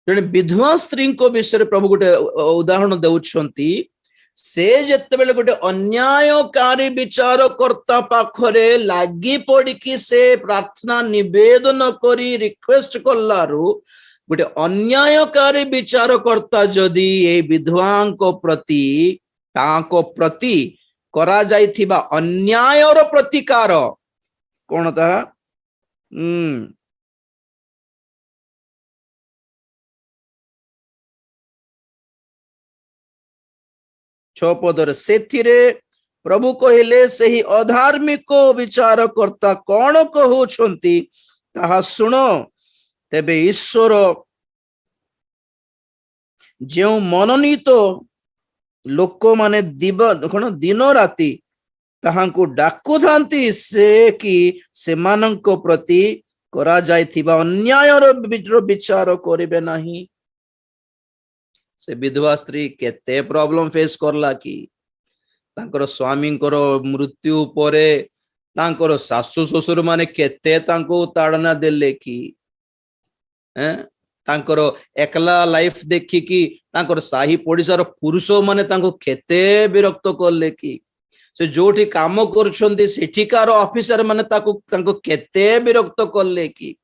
जड़े विधवा स्त्री को विषय प्रभु गोटे उदाहरण देउछंती से जेतेबेले गोटे अन्यायकारी विचारकर्ता पाखरे लागी पड़िकी से प्रार्थना निवेदन करी रिक्वेस्ट कलारू गोटे अन्यायकारी विचारकर्ता जदि ए विधवांको प्रति ताको प्रति करा जाइथिबा अन्यायर प्रतिकार कोन ता 6 पदर सेथिरे प्रभु कहिले सही अधार्मिक विचारकर्ता कौन कहउछंती ताहा सुनो तेबे ईश्वर जो मनोनीत लोक माने दिन राति ताहांको डाकु थांती से कि सेमानंको प्रति करा जाइथिबा अन्यायर विचार करिबे नाही। से विधवा स्त्री केते प्रॉब्लम फेस करला कि तांकर स्वामी मृत्यु परे तांकर सासु ससुर माने केते तांको ताड़ना देले कि तांकर एकला लाइफ देखी कि तांकर साही पड़िसार पुरुष माने तांको केते विरक्त करले कि से जोठी काम करछंती सेठिकार ऑफिसर माने तांको केते विरक्त करले कि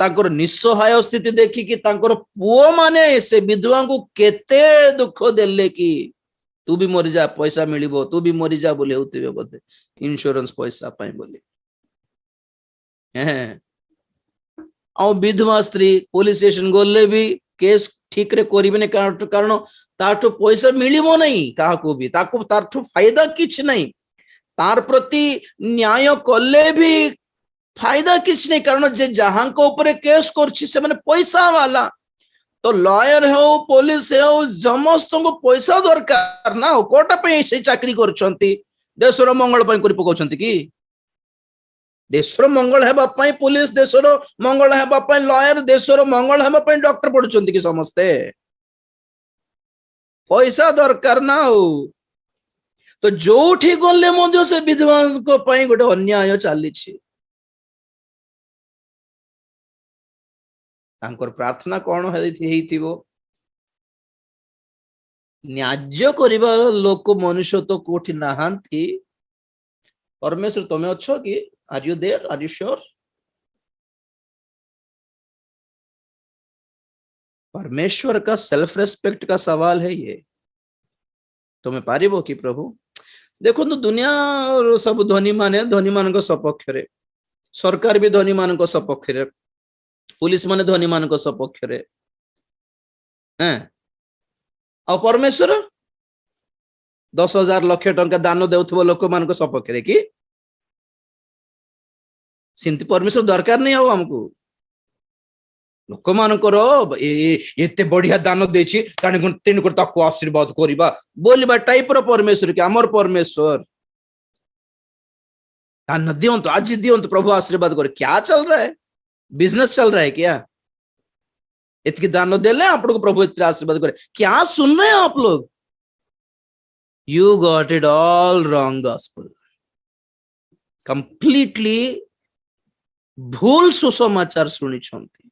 तांकर निस्सहाय स्थिति देखी कि तांकर पुओ माने से विधवा को केते दुख देले कि तू भी मरी जा पैसा मिलिबो तू भी मरी जा बोले होतिबे बोधे इंश्योरेंस पैसा पाई बोले आ विधवा स्त्री पुलिस स्टेशन गले भी केस ठीक रे करिबे ने कारण ताठो पैसा मिलिबो नहीं काहाको भी ताको ताठो फायदा किछ नहीं तार प्रति न्याय कले भी फायदा किछ नहीं कारण जे जहां को ऊपर केस करछि से माने पैसा वाला तो लॉयर हो पुलिस हो समस्त को पैसा दरकार ना कोटा पे से चाकरी करछंती देशर मंगल पई करि पकोछंती कि देशर मंगल हेबा पई पुलिस देशर मंगल हेबा पई लॉयर देशर मंगल हेबा पई डॉक्टर पढुछंती कि समस्ते पैसा दरकार ना हो तो जोठी गले मध्य से विधवा को पई गोटे अन्याय चाली छी तांकर प्रार्थना कौन हेइथिबो न्याज्य करिबा लोक मनुष्य तो कोठी नाहांती परमेश्वर तमे अच्छो कि are you there are you sure परमेश्वर का सेल्फ रेस्पेक्ट का सवाल है ये तुम्हें पारिबो कि प्रभु देखो तो दुनिया सब धनी मान को सपक्ष रे सरकार भी धनी मान को सपक्ष रे पुलिस माने धनी मान को सपक्ष रे और परमेश्वर 10,000 लक्ष टंका दान देउथबो लोक मान को सपक्ष रे कि सिंति परमेश्वर दरकार नहीं हो हमको लोक मान एते बढ़िया दान देछि ताने तेन को ताको आशीर्वाद करिबा बोलिबा टाइप रो परमेश्वर के हमर परमेश्वर दान दियंतु आज दियंतु प्रभु आशीर्वाद करे क्या चल रहा है बिजनेस चल रहा है क्या इतनी दान दे ले आप लोग प्रभु इतना आशीर्वाद करे क्या सुन रहे हैं आप लोग you got it all wrong gospel completely भूल सुसमाचार सुनी छंती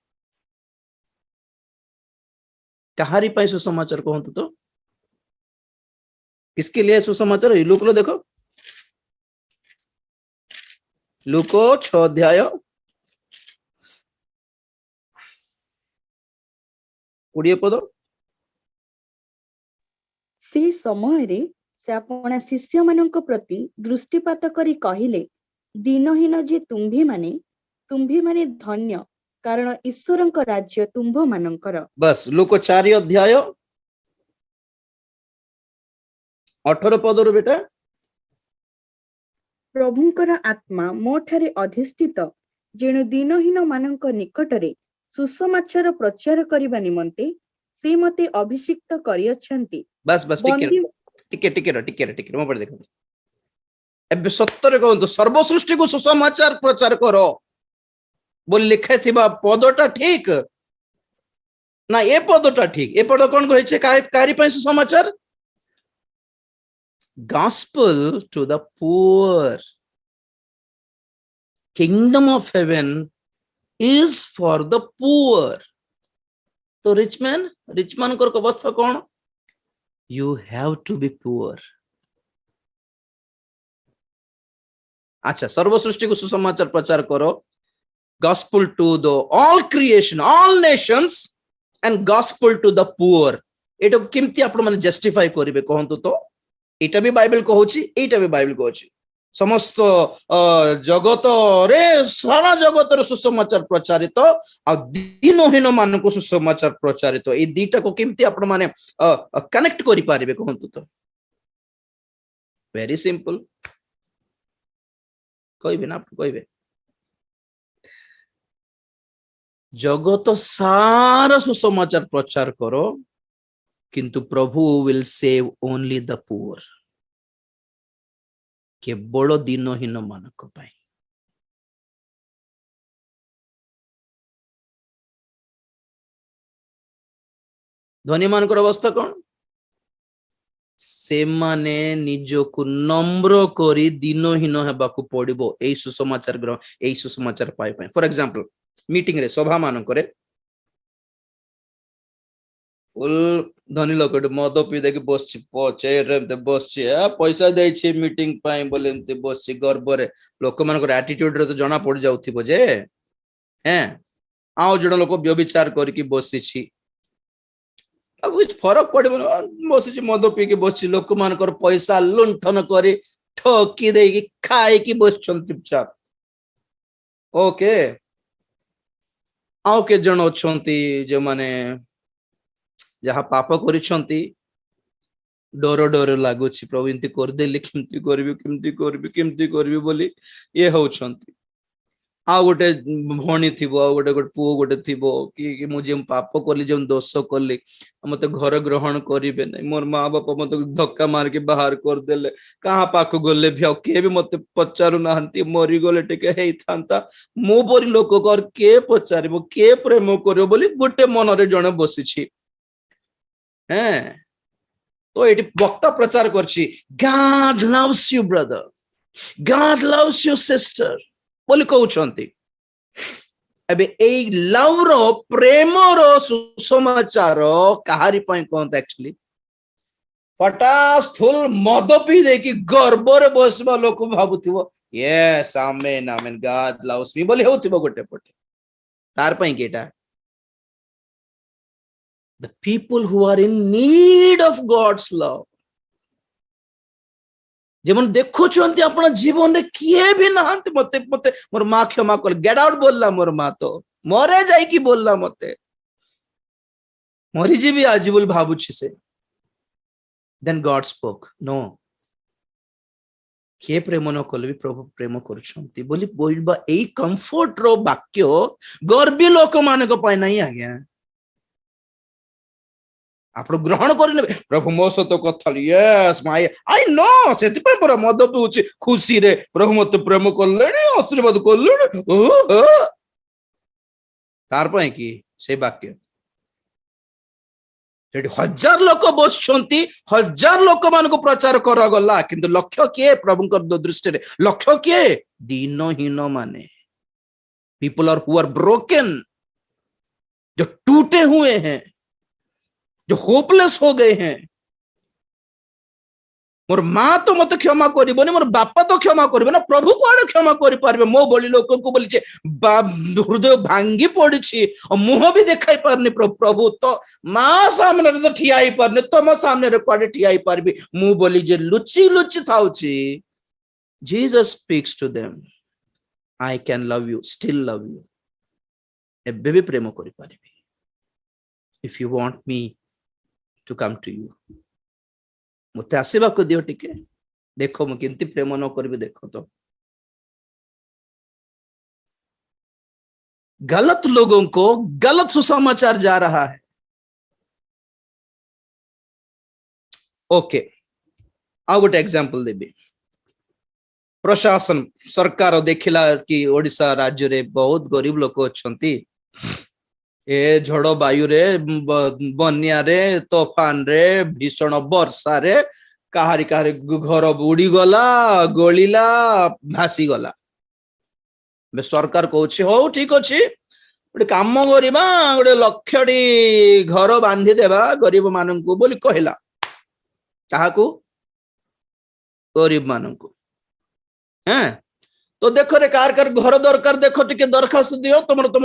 कहारी पाई सुसमाचार कहंतु तो किसके लिए सुसमाचार लुक लो देखो लुको 6 अध्याय 20 पद से समय रे से अपना शिष्य मानक प्रति दृष्टिपात करी कहिले दीनहीन जे तुम्भी माने धन्य कारण ईश्वरंक राज्य तुम्भ मानकर बस लुक 4 अध्याय 18 पदर बेटा प्रभुंकर आत्मा मो ठारे अधिष्ठित जेणु दीनहीन मानक निकटरे सुसमाचार प्रचार करबा निमंते से मते अभिषिक्त करियछंती बस बस टिके मो पर देखो एबे सत्तर कहंतु सर्व सृष्टि को सुसमाचार प्रचार करो बोल लिखा थिबा पदटा ठीक ना ए पदटा ठीक ए पद कोन कहै छै कारी पय सुसमाचार gospel to the poor kingdom of heaven is for the poor तो रिच मैन को अवस्था कौन? You have to be poor. अच्छा, सर्व सृष्टि को सुसमाचार प्रचार करो, gospel to the all creation, all nations, and gospel to the poor। एटा केमती आपण माने जस्टिफाई करिवे कहंतु तो? एटा भी बाइबल कहूची, एटा भी बाइबल कहूची। समस्त जगत रे, सारा जगत रे सुसमाचार प्रचारित आ दीनहीन मान को सुसमाचार प्रचारित, ए दीटा को केमती आपण माने कनेक्ट करि पारिबे कहंतु तो? वेरी सिंपल, कहबे ना, आप कहबे जगत सारा सुसमाचार प्रचार करो, किंतु प्रभु will save only the poor, केवल दीनहीन मानक पाई। धनी मान अवस्था कौन? से माने निजको नम्र करी दीनहीन हेबाकू पड़िबो एई सुसमाचार ग्रहण, एई सुसमाचार पाई पाई। फॉर एग्जांपल, मीटिंग रे, सभा मानक रे धनी लोक मद पी देख बस बस पैसा दे मीटिंग बोले बस गर्व रे, लोक मान एटीट्यूड रे तो जना पड़ जाउथिबो जे हैं आउ जण लोक व्यभिचार करके बसी, कुछ फरक पड़े बस मद पी के बस, लोक मान पैसा लुंठन कर ठकी दे खाए कि बस चुपचाप। ओके, आउ के जन अच्छी जो माने जहाँ पाप करिछंती, डर डर लगुच प्रभु इनती करदेली केमती करबी बोली ये होउछंती। आ गोटे भणी थिबो, आ गोटे पुओ गोटे थिबो कि मुझे पाप कली, जो दोष कली, मते घर ग्रहण करिवे नै, मोर माँ बापा मते धक्का मार के बाहर कर देले, कहाँ पाख गले भी आउ के भी मते पचारु नाहंती, मरी गले टिके हेई थांता, मो परी लोक कर के पचारिबो, के प्रेम करियो बोली गोटे मन रे जणे बसिछि हैं। तो एटी वक्ता प्रचार करछि, God loves you brother, God loves you sister बोली कहउछंती। एबे एई लव रो, प्रेम रो सुसमाचार कहारी पई कहंत? एक्चुअली पटास फुल मद पी दे कि गर्व रे बसबा लोक भाबुथिबो यस आमेन आमेन गॉड लव्स मी बोली होथिबो गोटे पटे। तार पई केटा the people who are in need of God's love, जेमन देखो चंती अपना जीवन रे किए भी नहंत, मते मते मोर मां क्षमा कर, गेट आउट बोलला, मोर मां तो मरे जाई कि बोलला, मते मरी जी भी आज बोल भाबुछि से। देन गॉड स्पोक, नो के प्रेम न कल भी प्रभु प्रेम करुछंती बोली बोलबा एई कंफर्ट रो वाक्य गर्वी लोक मानक पाई नहीं आज्ञा। आप ग्रहण कर प्रभु मो सहित कथा, यस माय आई नो से पर मद पीऊँ खुशी रे, प्रभु मत प्रेम कले, आशीर्वाद कले, तार पई कि से वाक्य हजार लोक बसुंती, हजार लोक मान को प्रचार करा गला, किंतु लक्ष्य किए? प्रभु दृष्टि रे लक्ष्य किए? दीनहीन माने, people are who are broken, जो टूटे हुए हैं, जो होपलेस हो गए हैं। मोर मां तो मत क्षमा करिबोनी, मोर बापा तो क्षमा करिबो ना, प्रभु को क्षमा करि पारबे? मो बोली लोक को बोली छे हृदय भांगी पड़िछि और मुंह भी देखाई पारनी, प्रभु तो मां सामने रे तो ठिया ही पारने, तम सामने रे कोडे ठिया ही पारबी? मु बोली जे लुचि लुचि थाउछि। Jesus speaks to them, I can love you, still love you, एबे भी प्रेम करि पारबी, if you want me to come to you, मते आसीबा को दियो टिके, देखो मु किंती प्रेम न करबी। देखो तो गलत लोगों को गलत सुसमाचार जा रहा है। ओके, आ गोटे एग्जांपल देबी। प्रशासन सरकार देखिला कि ओडिशा राज्य रे बहुत गरीब लोक अछंती, ए झड़ वायु रे, बन्या रे, तोफान रे, भीषण वर्षा रे कहारी कहारी घर बुड़ी गला, गलिला, भासी गला। सरकार कहछि हो ठीक अछि, गोटे काम करवा गोटे 1,00,000 घर बांधी देवा गरीब मानू बोली कहला क्या गरीब मानू हैं तो देखो रे कार कार घर दरकार देखो टिके दरखास्त दियो तुम तुम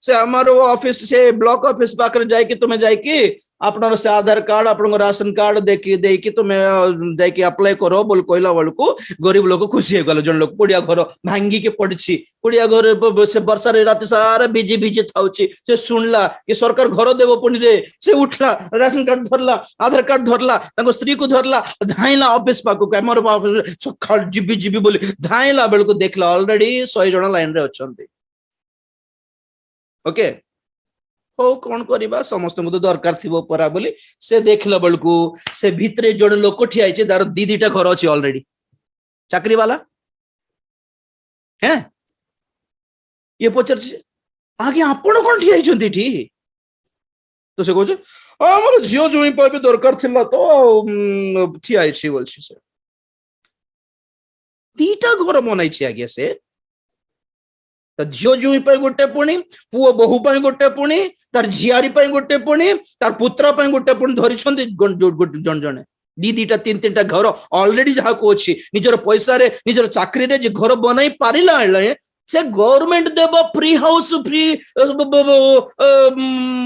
से आमार ऑफिस से ब्लॉक ऑफिस पाखरे जाइकी तुम्हें जाइकी आपनर से आधार कार्ड आपन राशन कार्ड देखी तुम्हें जाइकी अप्लाई करो बोल कहला बेलू गरीब लोग खुशी हो गल जन लोग कुड़िया घर भांगी के पड़ी कुड़िया घर से वर्षा रात सारा बिजी बिजी थाउची से शुणला कि सरकार घर देव पुणी रे से उठला राशन कार्ड धरला आधार कार्ड धरला स्त्री को धरला धाइला ऑफिस पाक सका जीबी जीबी बोली धाइला बेलू देखला ऑलरेडी 100 जन लाइन रे अछंती ओके हो कौन करवा समस्त तो दरकार थी परा बोली से देखला बेलू से भितरे जड़े लोक ठिया तार दीटा घर अच्छी ऑलरेडी चाकरी वाला है ये पचार आगे आपण कौन ठिया तो से कहे आम झील जुई भी दरकार थिला तो ठिया बोल से दीटा घर बनाई आगे से झील जुई गोटे पुणी पुओ बहु गोटे पुणी तार झियारी गोटे पुणी तार पुत्र गोटे पुणी धरी जन जने दीटा तीन तीन घर ऑलरेडी जहाँ को अच्छी निजर पैसा रे निजर चाकरी रे जे घर बनई पारिला से गवर्नमेंट देव फ्री हाउस फ्री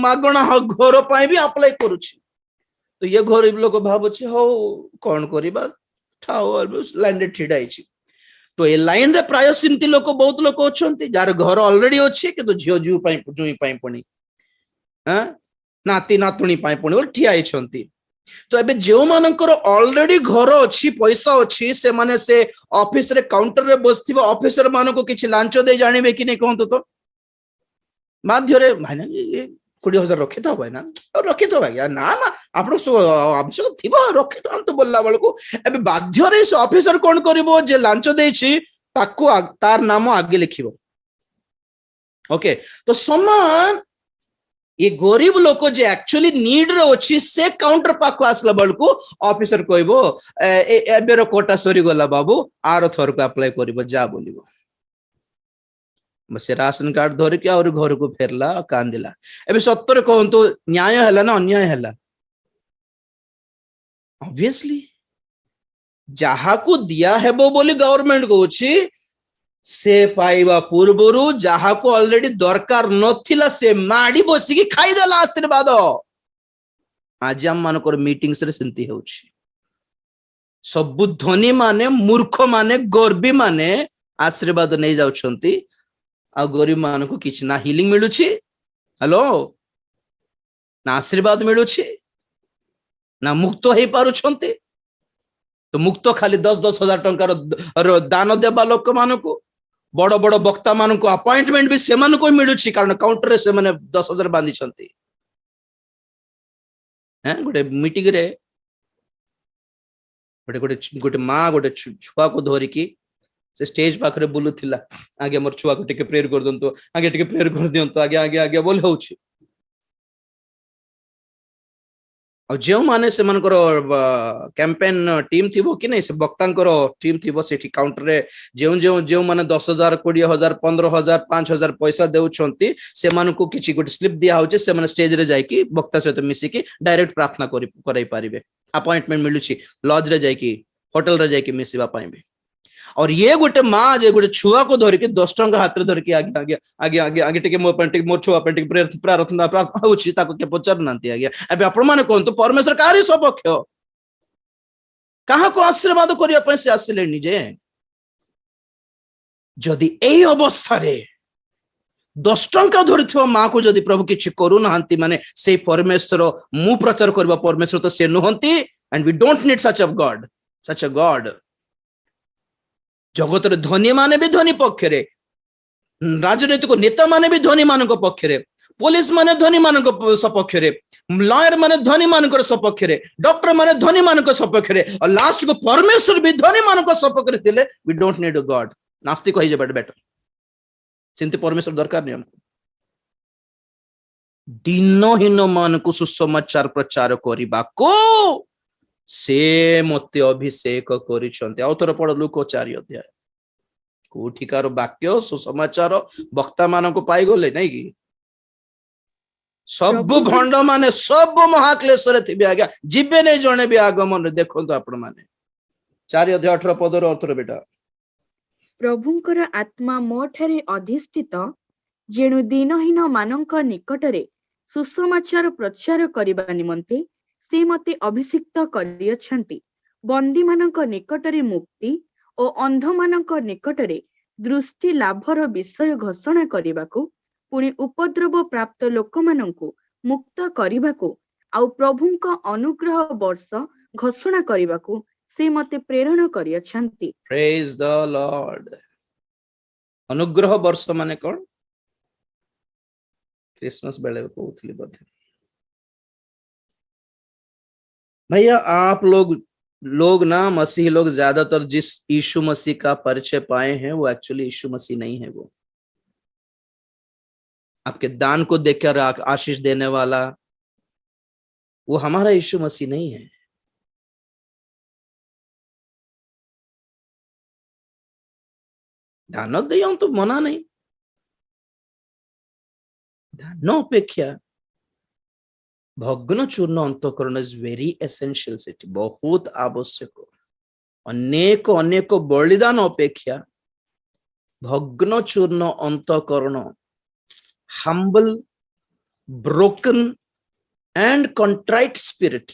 मागणा घर पाई भी अप्लाई करुछि तो ये गरीब लोग भावुछि हो कौन करबा ठाओ लाइन रे ठिडाई तो ये लाइन रे प्राय सिमती लोक बहुत लोक अच्छे जार घर ऑलरेडी अच्छे कि झील जुई पुणी नाती नातुणी पुणी ठिया तो एबे जो मानकर ऑलरेडी घर अच्छी पैसा अच्छी से माने से ऑफिस रे काउंटर रे बसथिबा ऑफिसर मान को किछि लांच दे जानिबे कि नहीं कहंतो तो बाध्य रे भाई 20,000 रखी था भाई ना रखी तो भाई ना ना आप आवश्यक थी रखी तो तो बोलला बेलू एबे बाध्य रे से ऑफिसर कौन करिवो जे लांच देछि ताकू तार नाम आगे लिखिबो ओके तो समान ये गरीब लोक जे एक्चुअली नीड रे अच्छी से काउंटर पाक आसला बेलू ऑफिसर कहबो एबेर कोटा सरी गला बाबू आर थर को अप्लाई करिवो जा बोलिवो से राशन कार्ड धरिक और घर को फेरला कांदिला एबे सत्तर कहंतु न्याय हैला ना अन्याय हैला ऑब्वियसली जहा को दिया हेबो बोली गवर्नमेंट को अछि से पाइबा पूर्वरु जहा को ऑलरेडी दरकार नथिला से माडी बसी की खाई देला आशीर्वाद आज हम मानकर मीटिंग्स रे सेंती होछि सब धनी माने मूर्ख माने गर्वी माने आशीर्वाद नहीं जाउछंती आ गरीब मान को किछ ना हिलिंग मिलुछि हेलो ना आशीर्वाद मिलुछि ना मुक्त हो पारुछंती तो मुक्त खाली 10-10 हजार टंकार दान देबा लोक मान को बड़ बड़ वक्ता मान को अपॉइंटमेंट भी से मान को मिलुछि कारण काउंटर रे से माने 10,000 बांधी छंती हैं गोटे मीटिंग रे गोटे गोटे गोटे माँ गोटे छुआ को धरिकी से स्टेज पाखरे बुलुथिला आगे मोर छुआ को टिके प्रेयर कर दंतो आगे टिके प्रेयर कर दियंतो आगे आगे आगे बोल होउछि और जो माने से मनकर कैंपेन टीम थिबो कि नहीं से वक्तांकर टीम थिबो सेठी काउंटर रे जो जो जो माने 10,000 20,000 15,000 5,000 पैसा देउछंती से मान को किछि गोटे स्लिप दिया होचे से माने स्टेज रे जाई कि वक्ता सहित मिसी कि डायरेक्ट प्रार्थना कराई पारिबे अपॉइंटमेंट मिलुछि लॉज रे जाई कि होटल रे जाई कि मिसिबा पाइबे और ये गोटे माँ जे गोटे छुआ को धरिक 10 टंका हाथ रे धरिक आगे आगे आगे आगे आगे टिके मोर छुआ पे प्रार्थना प्रार्थना होछि ताको के पचार नांती आगे एबे आपण माने कोन तो परमेश्वर कारी सपक्ष कहा को आशीर्वाद करिया पे से आसिले निजे जदि एई अवस्था रे 10 टंका धरिथिबा माँ को जदि प्रभु किछि करू नांती माने से परमेश्वर मु प्रचार करबा परमेश्वर तो से नहंती and we don't need such a god जगत रे धनी माने भी धनी पक्ष रे राजनीतिक नेता माने भी धनी मान पक्ष रे पुलिस माने धनी मान सपक्ष रे लॉयर माने धनी मान सपक्ष रे डॉक्टर माने धनी मान सपक्ष रे और लास्ट को परमेश्वर भी धनी मान सपक्ष रे थिले we don't need a god नास्तिक होई जेबे बेटर चिंत परमेश्वर दरकार नहीं हमको दिनहीन मान को सुसमाचार प्रचार करबा को से मते अभिषेक करिसंते आउतर पड़ लुक 4 अध्याय कोठिकार वाक्य सुसमाचार वक्ता मान को पाई गले नहीं कि सब प्रभु भंड माने सब महाक्लेश रे थिबे आज्ञा जीवे नहीं जणे भी आगमन रे देखंतु आपण माने 4:18 पदर अर्थ रे बेटा प्रभुंकर आत्मा ମୋ ଠାରେ ଅଧିଷ୍ଠିତ ଯେଣୁ ଦିନହୀନ ମାନଙ୍କ ନିକଟରେ ସୁସମାଚାର ପ୍ରଚାର କରିବା ନିମନ୍ତେ ସେ ମୋତେ ଅଭିଷିକ୍ତ କରିଅଛନ୍ତି ବନ୍ଦୀମାନଙ୍କ ନିକଟରେ ମୁକ୍ତି ଓ ଅନ୍ଧମାନଙ୍କ ନିକଟରେ ଦୃଷ୍ଟି ଲାଭର ବିଷୟ ଘୋଷଣା କରିବାକୁ ପୁଣି ଉପଦ୍ରବ ପ୍ରାପ୍ତ ଲୋକମାନଙ୍କୁ ମୁକ୍ତ କରିବାକୁ ଆଉ ପ୍ରଭୁଙ୍କ ଅନୁଗ୍ରହ ବର୍ଷ ଘୋଷଣା କରିବାକୁ ସେ ମୋତେ ପ୍ରେରଣ କରିଅଛନ୍ତି। प्रेज द लॉर्ड अनुग्रह वर्ष माने कौन क्रिसमस बेले कहूली बोधे भैया आप लोग ना मसीह लोग ज्यादातर जिस यीशु मसीह का परिचय पाए हैं वो एक्चुअली यीशु मसीह नहीं है। वो आपके दान को देखकर आशीष देने वाला वो हमारा यीशु मसीह नहीं है। दान दिया तो मना नहीं, दान अपेक्षा भग्न चूर्ण अंतकरण इज वेरी एसेंशियल सेठी बहुत आवश्यक। अनेक अनेक बलिदान अपेक्षा भग्न चूर्ण अंतकरण हम्बल ब्रोकन एंड कंट्राइट स्पिरिट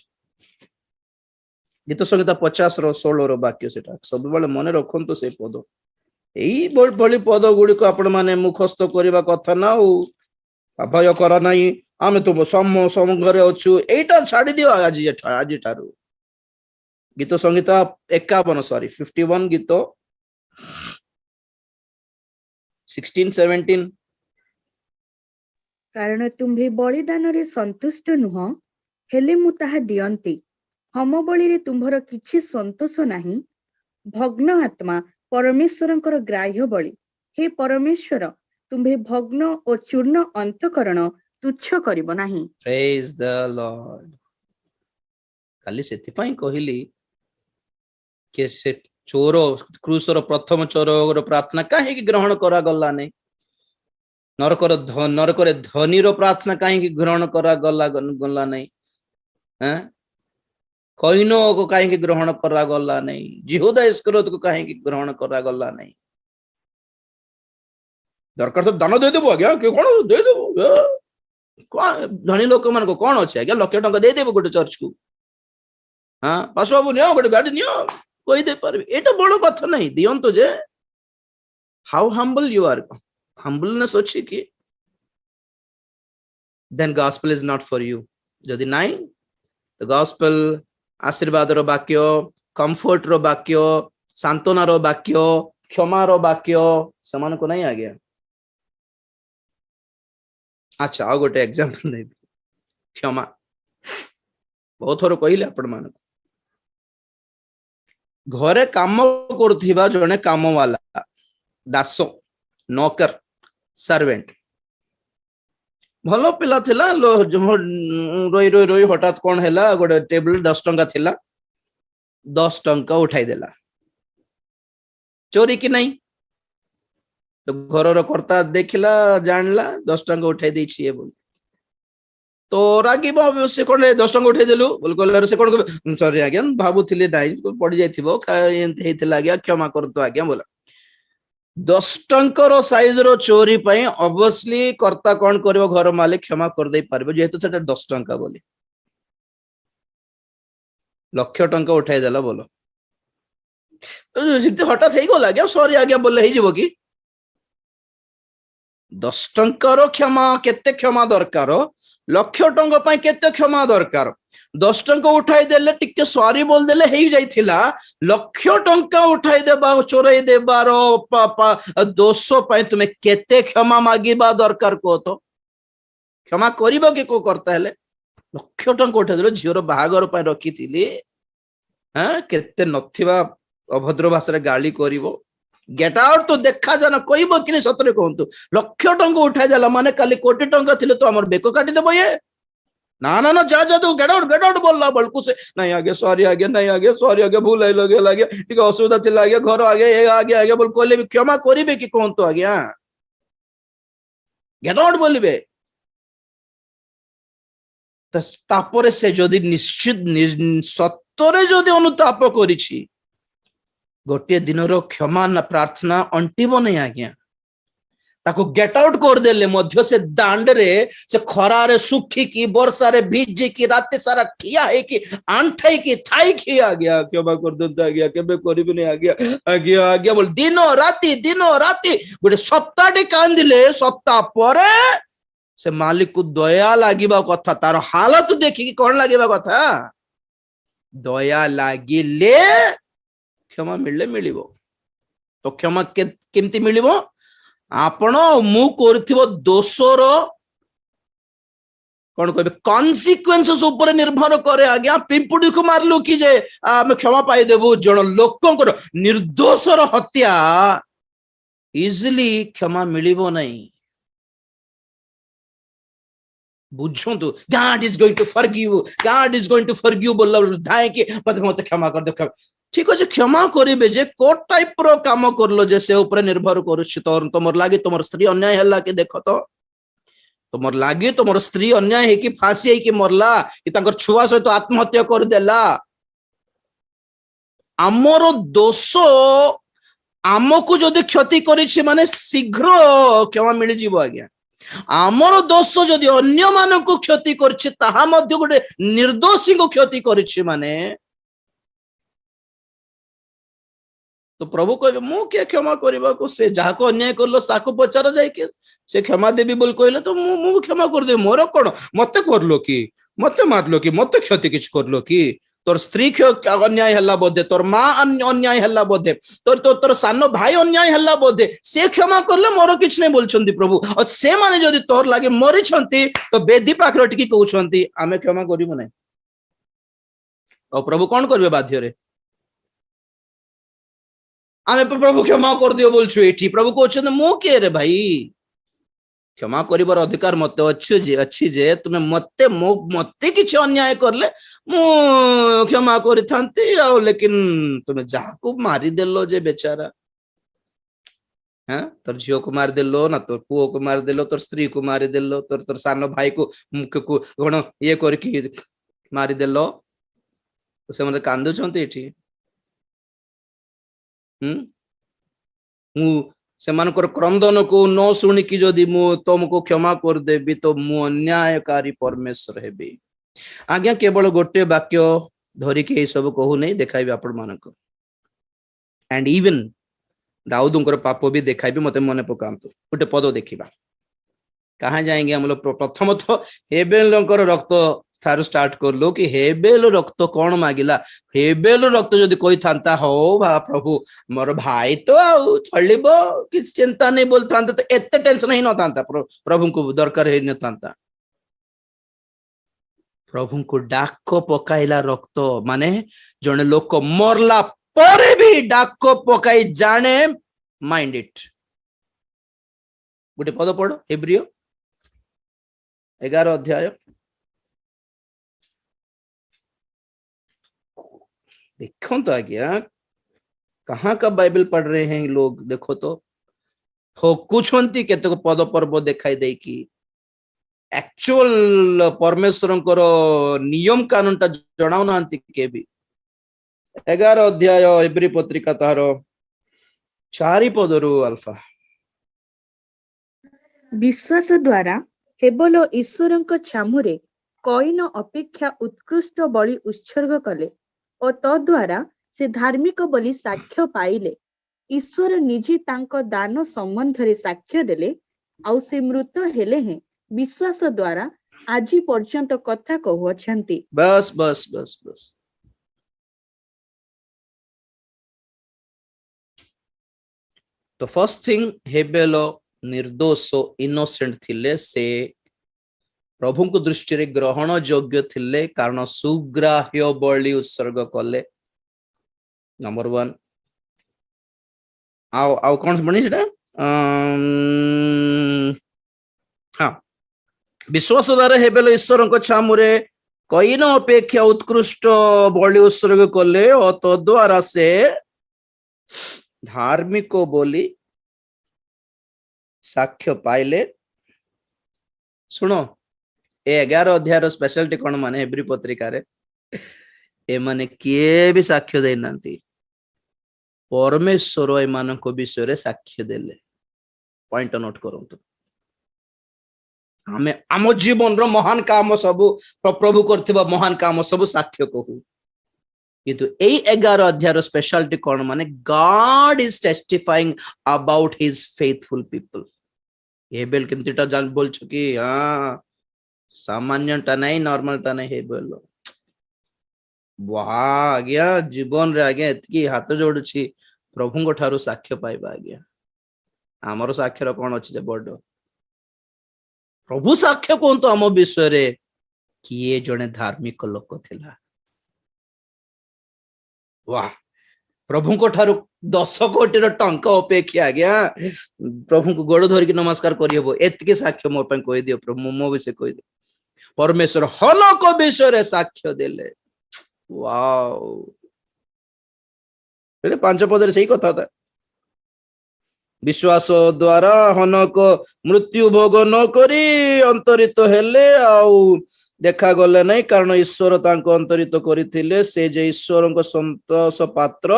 गीत संहिता 50:16 वाक्य सेटा सब बेले मन रखंतु से पद एई भली पद गुड़िक आपण माने मुखस्थ करबा कथा ना अभय कर नाही आमे तुम समघरे अच्छु एटा छाड़ी दियो आज ठारू गीत संहिता 51 गीत 16-17 कारण तुम्भे बलिदान रे संतुष्ट नुह हेले मु ताहा दियंती हम बलि रे तुम्भर किछि संतोष नाही भग्न आत्मा परमेश्वरंकर ग्राह्य बलि हे परमेश्वर तुम्भे भग्न ओ चूर्ण अंतकरण तुच्छ करिब नाही। प्रेज द लॉर्ड खाली सेति पई कहिली के से चोर क्रूसर प्रथम चोर प्रार्थना काहे ग्रहण करा गला नहीं नरकर धनीर प्रार्थना कहीं ग्रहण करा गला नहीं कईनो को कहीं ग्रहण करा गला नहीं यहूदा इस्करियोत को कहीं ग्रहण करा गला नहीं। दरकार तो दान दे देबो आज्ञा के कोन दे देबो धनी लोक मान को कोन अछि आज्ञा लक्ष टका दे देबो गोटे चर्च को हां पास बाबू नियो गोटे गाड़ी नियो कोई दे परबे एटा बड़ कथा नहीं दियंतो जे how humble you are humbleness अच्छी की then gospel is not for you जदि नहीं तो gospel आशीर्वाद रो वाक्य कंफर्ट रो वाक्य सांत्वना रो वाक्य क्षमा रो वाक्य समान को नहीं आ गया। अच्छा आ गोटे एग्जांपल दे क्षमा बहुत थोर कहले आपण मान घरे काम करथिबा जने काम वाला दास नौकर सर्वेंट भलो पिला थिला रोई रोई रोई हठात कौन हैला गोटे टेबल 10 टंका थिला 10 टंका उठाई देला चोरी की नहीं तो घर कर्ता देखला जानला 10 टंका उठाई दी छी बोल तो रागी से कौन 10 टंका उठाई देलु बोल कहला से कौन सॉरी आज्ञा भाबुथिले नाही पड़ी जाइथिबो एंत हेतिला आज्ञा क्षमा करतो आज्ञा बोला 10 टंकर साइज रो चोरी पई ऑब्वियसली कर्ता कौन करिवो घर मालिक क्षमा कर दे पारबो जेहेतु सेटा 10 टंका बोली लक्ष टंका उठाई देला बोलो तो हठात हेई गला क्या सॉरी आज्ञा बोले हेई जिवो कि 10 टंकर क्षमा केते क्षमा दरकार लक्ष टंका पई केते क्षमा दरकार 10 टंका उठाई देले टिके सॉरी बोल देले हेई जाइथिला लक्ष टंका उठाई देबा चोरई देबार दोष पई तुमे केते क्षमा मागिबा दरकार को तो क्षमा करिवो के को करता हेले लक्ष टंका उठाई देले झियोर बाहागर पई रखिथिली हां केते नथिबा अभद्र भाषा रे गाली करिवो गेट आउट तो देखा जाना कहबो कि सतरे कहंतु लक्ष टंका उठाई देला माने काली कोटी टंका थिले तो हमर बेको काटी देबो ये ना ना ना जा जा तू गेट आउट बोलला बलकु से नहीं आगे सॉरी आगे नहीं आगे सॉरी आगे भूल आई लगे ठीक असुविधा थिला आगे घर आगे आगे बोल कहले क्षमा करिवे कि कहंतु आज्ञा गेट आउट बोलिबे ତାପରେ ସେ ଯଦି ନିଶ୍ଚିତ ସତରେ ଯଦି ଅନୁତାପ କରିଛି, ଗୋଟିଏ ଦିନର କ୍ଷମା ନା ପ୍ରାର୍ଥନା ଅଣ୍ଟିବ ନାହିଁ ଆଜ୍ଞା। ତାକୁ ଗେଟ୍ ଆଉଟ୍ କରିଦେଲେ ମଧ୍ୟ ସେ ଦାଣ୍ଡରେ ସେ ଖରାରେ ଶୁଖିକି ବର୍ଷାରେ ଭିଜିକି ରାତି ସାରା ଠିଆ ହେଇକି ଆଣ୍ଠାଇକି ଥାଇକି ଆଜ୍ଞା କ୍ଷମା କରିଦିଅନ୍ତୁ ଆଜ୍ଞା, କେବେ କରିବିନି ଆଜ୍ଞା, ଆଜ୍ଞା ଆଜ୍ଞା ବୋଲି ଦିନ ରାତି ଗୋଟେ ସପ୍ତାହଟେ କାନ୍ଦିଲେ, ସପ୍ତାହ ପରେ ସେ ମାଲିକକୁ ଦୟା ଲାଗିବା କଥା, ତାର ହାଲତ ଦେଖିକି କଣ ଲାଗିବା କଥା, ଦୟା ଲାଗିଲେ କ୍ଷମା ମିଳିବ। ତ କ୍ଷମା କେମିତି ମିଳିବ? ଆପଣ ମୁଁ କରିଥିବା ଦୋଷର କଣ କହିବେ କନସିକ୍ୱେନ୍ସେସ୍ ଉପରେ ନିର୍ଭର କରେ ଆଜ୍ଞା। ପିମ୍ପୁଡିକୁ ମାରିଲୁ କି ଯେ ଆମେ କ୍ଷମା ପାଇଦେବୁ, ଜଣ ଲୋକଙ୍କର ନିର୍ଦୋଷର ହତ୍ୟା ଇଜିଲି କ୍ଷମା ମିଳିବ ନାହିଁ। ବୁଝନ୍ତୁ, God is going to forgive, God is going to forgive ବୋଲିଲା ଧାଇକି ମତେ କ୍ଷମା କରିଦେ। ଠିକ ଅଛି, କ୍ଷମା କରିବେ ଯେ କୋ ଟାଇପ ର କାମ କରଲ ଯେ ସେ ଉପରେ ନିର୍ଭର କରୁଛି। ତମର ଲାଗି ତମର ସ୍ତ୍ରୀ ଅନ୍ୟାୟ ହେଲା କି, ଦେଖ ତ ତମର ଲାଗି ତମର ସ୍ତ୍ରୀ ଅନ୍ୟାୟ ହେଇକି ଫାঁସି ହେଇକି ମରଲା କି ତାଙ୍କର ଛୁଆ ସହିତ ଆତ୍ମହତ୍ୟା କରିଦେଲା, ଆମର ଦୋଷ ଆମକୁ ଯଦି କ୍ଷତି କରିଛି ମାନେ ଶୀଘ୍ର କ୍ଷମା ମିଳିଯିବ ଆଜ୍ଞା। ଆମର ଦୋଷ ଯଦି ଅନ୍ୟମାନଙ୍କୁ କ୍ଷତି କରିଛି, ତାହା ମଧ୍ୟ ଗୋଟେ ନିର୍ଦୋଷୀଙ୍କୁ କ୍ଷତି କରିଛି ମାନେ ତ ପ୍ରଭୁ କହିବେ ମୁଁ କିଏ କ୍ଷମା କରିବାକୁ? ସେ ଯାହାକୁ ଅନ୍ୟାୟ କଲ ତାକୁ ପଚାର ଯାଇକି, ସେ କ୍ଷମା ଦେବି ବୋଲି କହିଲେ ତ ମୁଁ କ୍ଷମା କରିଦେବି। ମୋର କଣ, ମତେ କରଲୋ କି, ମତେ ମାରଲୋ କି, ମତେ କ୍ଷତି କିଛି କରଲୋ କି? ତୋର ସ୍ତ୍ରୀ ଅନ୍ୟାୟ ହେଲା ବୋଧେ, ତୋର ମା ଅନ୍ୟାୟ ହେଲା ବୋଧେ, ତୋର ସାନ ଭାଇ ଅନ୍ୟାୟ ହେଲା ବୋଧେ, ସେ କ୍ଷମା କରଲେ ମୋର କିଛି ନାହିଁ ବୋଲୁଛନ୍ତି ପ୍ରଭୁ। ଆଉ ସେମାନେ ଯଦି ତୋର ଲାଗି ମରିଛନ୍ତି ତ ବେଦୀ ପାଖରେ ଟିକେ କହୁଛନ୍ତି ଆମେ କ୍ଷମା କରିବୁ ନାହିଁ। ଆଉ ପ୍ରଭୁ କଣ କରିବେ? ବାଧ୍ୟରେ ଆମେ ପ୍ରଭୁ କ୍ଷମା କରିଦିଅ ବୋଲଛୁ। ଏଠି ପ୍ରଭୁ କହୁଛନ୍ତି ମୁଁ କିଏ ରେ ଭାଇ, କ୍ଷମା କରିବାର ଅଧିକାର ମତେ ଅଛି ଯେ ତୁମେ ମତେ କିଛି ଅନ୍ୟାୟ କରଲେ ମୁଁ କ୍ଷମା କରିଥାନ୍ତି। ଆଉ ଲେକିନ ତୁମେ ଯାହାକୁ ମାରିଦେଲ ଯେ ବେଚାରା, ତୋର ଝିଅକୁ ମାରିଦେଲ ନା ତୋର ପୁଅକୁ ମାରିଦେଲ, ତୋର ସ୍ତ୍ରୀକୁ ମାରିଦେଲ, ତୋର ସାନ ଭାଇକୁ ମୁଖକୁ କଣ ଇଏ କରିକି ମାରିଦେଲ, ସେମାନେ କାନ୍ଦୁଛନ୍ତି ଏଠି। ମୁଁ ସେମାନଙ୍କର କ୍ରନ୍ଦନକୁ ନ ଶୁଣିକି ଯଦି ମୁଁ ତମକୁ କ୍ଷମା କରିଦେବି ତ ମୁଁ ଅନ୍ୟାୟକାରୀ ପରମେଶ୍ୱର ହେବି। ଆଜ୍ଞା କେବଳ ଗୋଟେ ବାକ୍ୟ ଧରିକି ଏଇ ସବୁ କହୁନେଇ, ଦେଖାଇବି ଆପଣ ମାନଙ୍କୁ। ଆଣ୍ଡ ଇଭେନ ଦାଉଦଙ୍କର ପାପ ବି ଦେଖାଇବି, ମତେ ମନେ ପକାନ୍ତୁ। ଗୋଟେ ପଦ ଦେଖିବା, କାହା ଯାଏंगे ଆମର ପ୍ରଥମତଃ ହେବେଲଙ୍କର ରକ୍ତ ସାରୁ ଷ୍ଟାର୍ଟ କରଲୁ କି ହେବେଲ ରକ୍ତ କଣ ମାଗିଲା। ହେବେଲ ରକ୍ତ ଯଦି କହିଥାନ୍ତା ହଉ ପ୍ରଭୁ ମୋର ଭାଇ ତ ଆଉ ଚଳିବ କିଛି ଚିନ୍ତା ନାହିଁ ବୋଲଥାନ୍ତା ତ ଏତେ ଟେନସନ ହେଇ ନଥାନ୍ତା, ପ୍ରଭୁଙ୍କୁ ଦରକାର ହେଇ ନଥାନ୍ତା। ପ୍ରଭୁଙ୍କୁ ଡାକ ପକାଇଲା ରକ୍ତ ମାନେ ଜଣେ ଲୋକ ମରଲା ପରେ ବି ଡାକ ପକାଇ ଜାଣେ ମାଇଣ୍ଡ ଇଟ। ଗୋଟେ ପଦ ପଢ, ହେବ୍ରିୟ 11 अध्याय। देखो तो आज्ञा कहाँ का बाइबल पढ़ रहे हैं लोग, देखो तो ठकुछंती केतक पद पर्व देखाई देकी एक्चुअल परमेश्वरंकर नियम कानून टा जणाउ नांती के भी। 11 अध्याय इब्री पत्रिका तार 4 पदरु अल्फा। विश्वास द्वारा हेबल ईश्वरଙ୍କ ଛାମୁରେ କଇନ ଅପେକ୍ଷା ଉତ୍କୃଷ୍ଟ ବଳି ଉତ୍ସର୍ଗ କଲେ ଓ ତଦ୍ୱାରା ସେ ଧାର୍ମିକ ବୋଲି ସାକ୍ଷ୍ୟ ପାଇଲେ। ଈଶ୍ୱର ନିଜେ ତାଙ୍କ ଦାନ ସମ୍ବନ୍ଧରେ ସାକ୍ଷ୍ୟ ଦେଲେ, ଆଉ ସେ ମୃତ ହେଲେ ହେଁ ବିଶ୍ୱାସ ଦ୍ୱାରା ଆଜି ପର୍ଯ୍ୟନ୍ତ କଥା କହୁଅଛନ୍ତି। बस बस बस बस तो फर्स्ट थिंग हेबेल निर्दोष इनोसेंट थिले, से प्रभु दृष्टि रे ग्रहण योग्य थिले कारण सुग्राह्य बलि उत्सर्ग कले। नंबर 1 आउ कौन बनी सेटा हाँ विश्वास द्वारा हेबेल ईश्वर छामुरे कईन अपेक्षा उत्कृष्ट बलि उत्सर्ग कले और तद्वारा से धार्मिक बोली साक्ष्य पाइले। सुनो ए 11 अध्याय स्पेशलिटी कौन माने हेब्री पत्रिका रे ए माने किए भी साक्ष्य दे नांती परमेश्वर ए मानको विषय रे साक्ष्य देले पॉइंट नोट करंतु हमें आम जीवन रो महान काम सब प्रभु करथिबा महान काम सब साक्ष्य कहू किंतु ए 11 अध्याय स्पेशलिटी कौन माने God is testifying about his faithful people हेबेल केमतिटा जान बोल कि हाँ सामान्यटा नहीं नॉर्मलटा नहीं हेबेल वाह आज्ञा जीवन रे आज्ञा एतकी हाथ जोड़ुछि प्रभु को ठारू साक्ष्य पाइबा आज्ञा आमर साक्ष्य कौन अच्छी जे बड़ प्रभु साक्ष्य कहतु आम विषय रे किए जने धार्मिक लोक थिला वाह प्रभु को ठारू 10 कोटी टंका अपेक्षा आज्ञा प्रभु को गोड़ धरिक नमस्कार करिहबो एतके साक्ष्य मोर पय कहि दियो प्रभु मो विषय कहि दियो परमेश्वर हनक विषय रे साक्ष्य देले वाओ एरे 5 पदरे सही कथा था विश्वास द्वारा हनक मृत्यु भोग न करी अंतरित हेले आउ देखा गले नहीं कारण ईश्वर तांको अंतरित करिथिले से जे ईश्वरक संतोष पात्र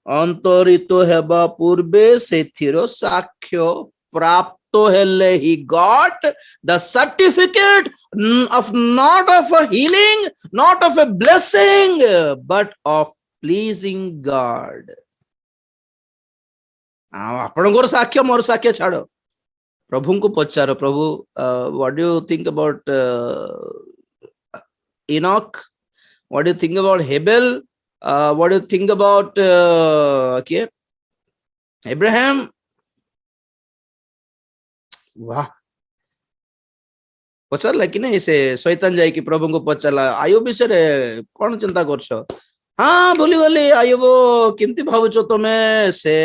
अंतरित हेबा पूर्वे सेथिरो साक्ष्य प्राप्त हेले he got the certificate of not of a healing not of a blessing but of pleasing God आपनकर साक्ष्य मोर साक्ष्य छाड़ प्रभु को पचार प्रभु what do you think about Enoch what do you think about Abel what do you think about okay Abraham वाह पचारला कि नहीं से शैतान जाई कि प्रभु को पचारला आयुब विषय कौन चिंता करछ हाँ भूली गली आयुब केमती भावुच तमे से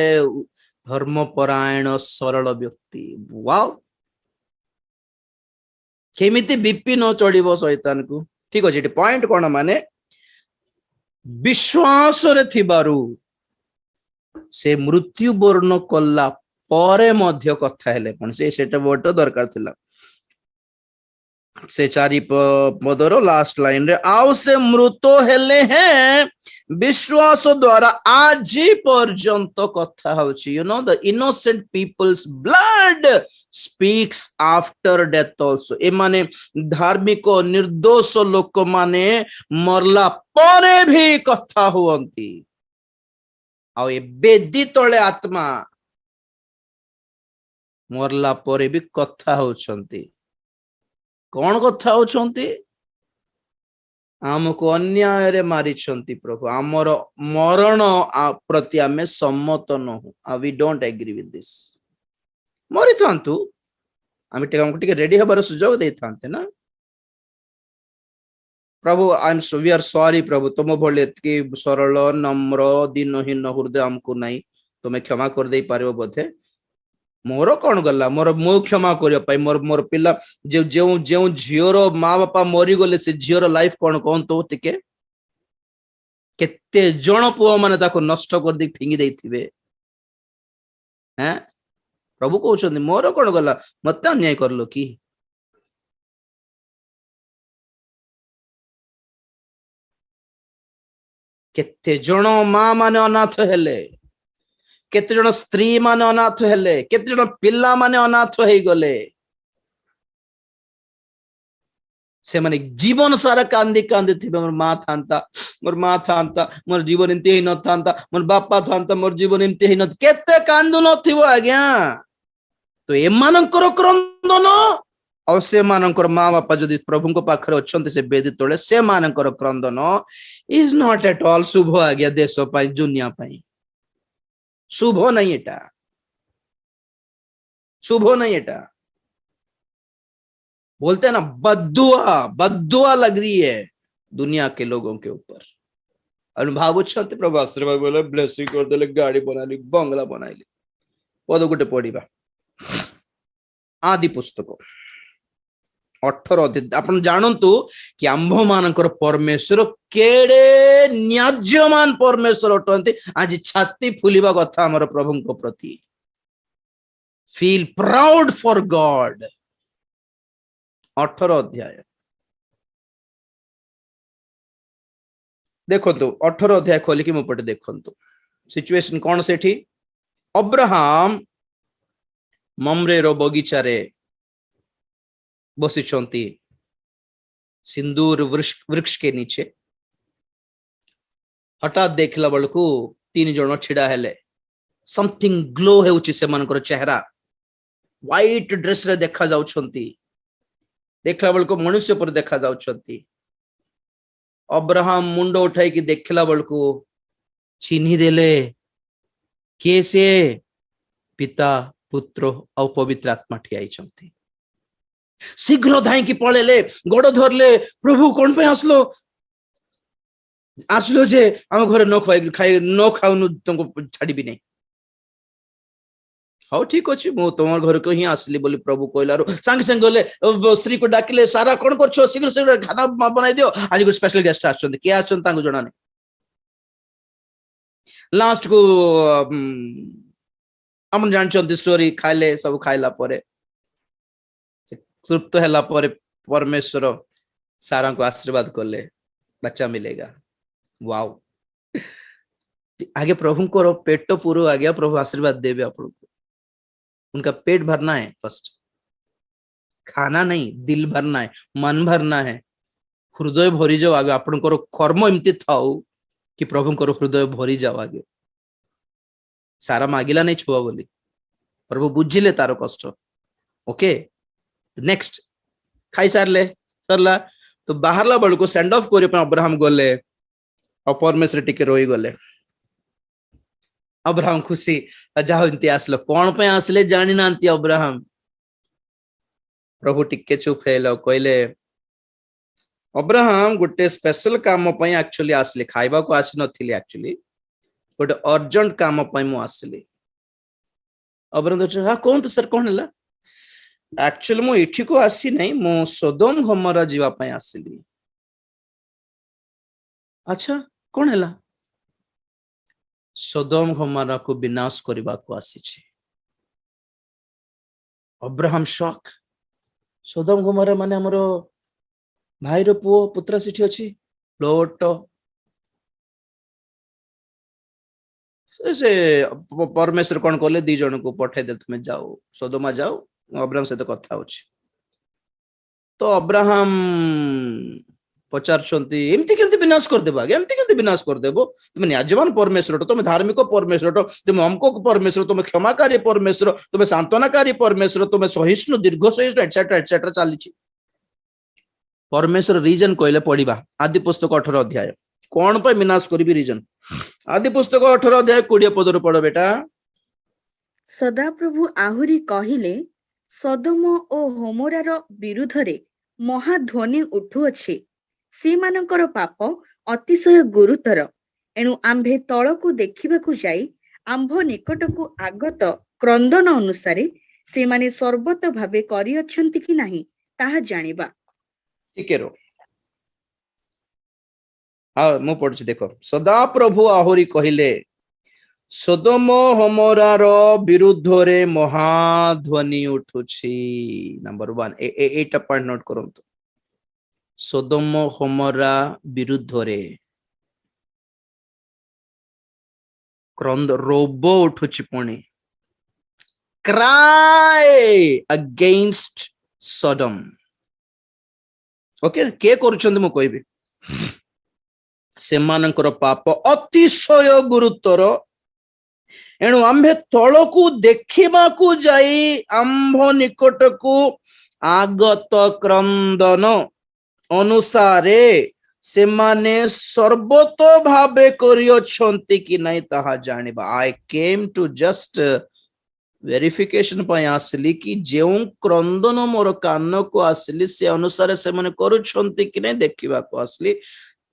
धर्मपरायण सरल व्यक्ति वाओ केमिति बीपी न चढ़िबो शैतान को ठीक अछि पॉइंट कोन माने विश्वास रे थिबारु से मृत्यु वर्ण कल्ला परे मध्य कथा हेले पण से सेटा वर्ड दरकार थिला से 4 पदर लास्ट लाइन रे आउ से मृतो हेले हैं विश्वास द्वारा आज पर्यंत कथा होची you know the innocent peoples blood speaks after death also ए माने धार्मिक निर्दोष लोक माने मरला परे भी कथा हुअंती आ ए बेदी तळे आत्मा मरला परे भी कथा होचंती कौन कथा होचंती आमको अन्याय रे मारी छंती प्रभु आमर मरण प्रति आमे सम्मत नहु we don't agree with this मरि थांतु आमे टिके रेडी हबार सुजोग दे थांते ना प्रभु I am we are sorry प्रभु तुम भले एतकी सरल नम्र दीनहीन हृदय हमको नहीं तुम क्षमा कर दे पारिबो बोधे मोर कौन गला मोर मो क्षमा करियो पाई मोर मोर पिला जे जे जे झियोर माँ बापा मरी गले से झियोर लाइफ कौन कौन तो टिके केते जण पुओ माने ताको नष्ट कर दी फिंगी देथिबे हैं प्रभु कहउछन मोर कौन गला मते अन्याय करलो की केते जण माँ माने अनाथ हेले केते जण स्त्री माने अनाथ हेले केते जण पिल्ला माने अनाथ हेई गले से माने जीवन सारा कांदी कांदी थिबे मोर माँ थांता मोर जीवन एमती ही न थांता मोर बापा थांता मोर जीवन एमती ही न केते कांदु न थिबो आज्ञा तो एमानकर क्रंदन और से मानकर माँ बापा जदि प्रभु को पाखरे अछंती से बेदी तळे से मानकर क्रंदन इज नॉट एट ऑल शुभ आज्ञा देश पाई दुनिया पाई शुभ नहीं एटा शुभ नहीं एटा बोलते हैं ना बद्दुआ लग रही है दुनिया के लोगों के ऊपर अनुभाव छते प्रभु आशीर्वाद बोले ब्लेसिंग कर देले गाड़ी बनाली बंगला बनाइली पद गोटे पढ़िबा आदि पुस्तक 18 अध्याय आपण जानंतु कि आंभ मानकर परमेश्वर केड़े न्याज्यमान परमेश्वर अटंती आज छाती फुलिबा कथा हमर प्रभुଙ୍କ प्रति फील प्राउड फॉर गॉड 18 ଅଧ୍ୟାୟ ଦେଖନ୍ତୁ 18 ଅଧ୍ୟାୟ ଖୋଲିକି ମୋ ପଟେ ଦେଖନ୍ତୁ ସିଚୁଏସନ କଣ ସେଠି ଅବ୍ରାହମ ମମ୍ରେର ବଗିଚାରେ ବସିଛନ୍ତି सिंदूर वृक्ष के नीचे हठात देखला बेलू 3 जन छिड़ा हेले समथिंग ग्लो हेउची से मानकर चेहरा व्हाइट ड्रेस रे देखा जाउछंती देखला बेलू मनुष्य पर देखा जाउछंती अब्राहम मुंड उठाई कि देखला बेलू चिन्ही देले के से पिता पुत्र और पवित्र आत्मा ठियाई शीघ्र धाई की पळेले गोड़ धरले प्रभु कौन पे आसलो आसलो जे आम घर न खाई न खाऊनु तुमको छाड़बी नहीं हाँ ठीक अच्छे मु तुम घर को ही आसली बोली प्रभु कहलारू सांगे सांगे गले स्त्री को डाकिले सारा कौन कर शीघ्र शीघ्र खाना बनाई दियो आज गोटे स्पेशल गेस्ट आछन के आछन तांको जणा नहीं लास्ट को हम जानछन स्टोरी खाइले सब खाइला परे तृप्त है परमेश्वर सारा को आशीर्वाद कले बच्चा मिलेगा वाओ आगे प्रभु को पेट पूरा आ गया प्रभु आशीर्वाद देवे आपको उनका पेट भरना है फर्स्ट खाना नहीं दिल भरना है मन भरना है हृदय भरी जाओ आगे आपण कर्म एमती थाऊ कि प्रभु हृदय भरी जाओ आगे सारा मागिला नहीं छुआ बोली प्रभु बुझिले तार कष्ट ओके नेक्स्ट खाई सारे सरला तो बाहरला बेलू सेंड ऑफ करने अब्राहम गले और परमेश्वर टिके रही गले अब्राहम खुशी जाओ इनती आसलो कौन पे आसले जानी ना अब्राहम प्रभु टिके चुप है कहले अब्राहम गोटे स्पेशल काम एक्चुअली आसली खाइबा को आसी नथिली एक्चुअली गोटे अर्जेंट काम मु आसली अब्राहम हाँ कौन तो सर कौन है एक्चुअली मु इठी को आसी नहीं मु सोदोम गमोरा जीवा पई आसली अच्छा कौन है सोदोम गमोरा को विनाश करबा को आसी छी अब्राहम शॉक सोदोम गमोरा माने हमरो भाई रो पुओ पुत्र सिठी अछि लोट से परमेश्वर कौन कले 2 जन को पठे दे तुम जाओ सोदोमा जाओ अब्राहम सहित कथा होछि तो अब्राहम पचारछंती एमती केमती विनाश कर देबा एमती केमती विनाश कर देबो तुम न्यायवान परमेश्वर तुम धार्मिक परमेश्वर तुम अमको परमेश्वर तुम क्षमाकारी परमेश्वर तुम सांत्वनाकारी परमेश्वर तुम सहिष्णु दीर्घ सहिष्णु एटसेट्रा एटसेट्रा चली परमेश्वर रीजन कहले पढ़िबा आदि पुस्तक 18 अध्याय कौन पे विनाश करिबी रीजन आदि पुस्तक 18 अध्याय 20 पद रो पढ़ो बेटा सदा प्रभु आहुरी कहिले सदोम ओ होमोरार विरुद्धरे महाध्वनि उठुअछि सेमानकर पाप अतिशय गुरुतर एणु आम्भे तळकु देखिबाकु जाई आम्भ निकटकु आगत क्रंदन अनुसारे सेमाने सर्वत भावे करिअछन्ति कि नाही ताहा जानिबा ठीक है हाँ मु पढ़ुछि देखो सदा प्रभु आहुरी कहिले सोदोम होमोरार विरुद्धरे महाध्वनि उठुछि नंबर 1 एटा पॉइंट नोट करंतु सोदोम होमोरा विरुद्धरे क्रंद रोबो उठुछि पुणी क्राई अगेंस्ट सोडम ओके के करूछन्ति मु कहबी सेमानकर पाप अतिशय गुरुतर एणु आम्भे तळकु देखिबाकु जाई आम्भ निकटकु आगत क्रंदन अनुसारे सेमाने सर्वत भावे करियछन्ति कि नहीं ताहा जानिबा आई केम टू जस्ट वेरिफिकेशन पय आसली कि जेउ क्रंदन मोर कान को आसली से अनुसार से माने करूछन्ति कि नहीं देखिबा को आसली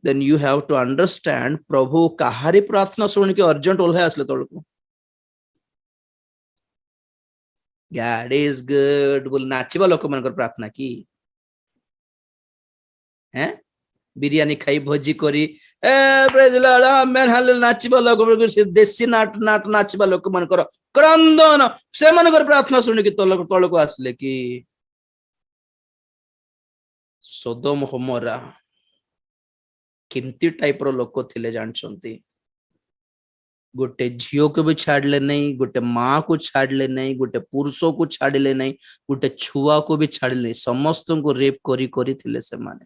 then you have to understand प्रभु काहारी प्रार्थना सुन के अर्जेंट ओल्हे आसले तळकु God is good बोल नाचिबा लोक मनकर प्रार्थना की हैं बिरयानी खाई भोजी करी ए प्रेज लॉर्ड आमेन हालेलुया नाचिबा लोक मनकर देसी नाचिबा लोक मनकर क्रंदन से मनकर प्रार्थना सुन के तळकु आसले की सोदोम होमोरा केमती टाइप रो लोक थिले जानछंती गोटे झियो को भी छाड़ले नहीं, गोटे माँ को छाड़ले नहीं, गोटे पुरुषों को छाड़ले नहीं, गोटे छुआ को भी छाड़ले नहीं, समस्त को रेप करी करी थिले से माने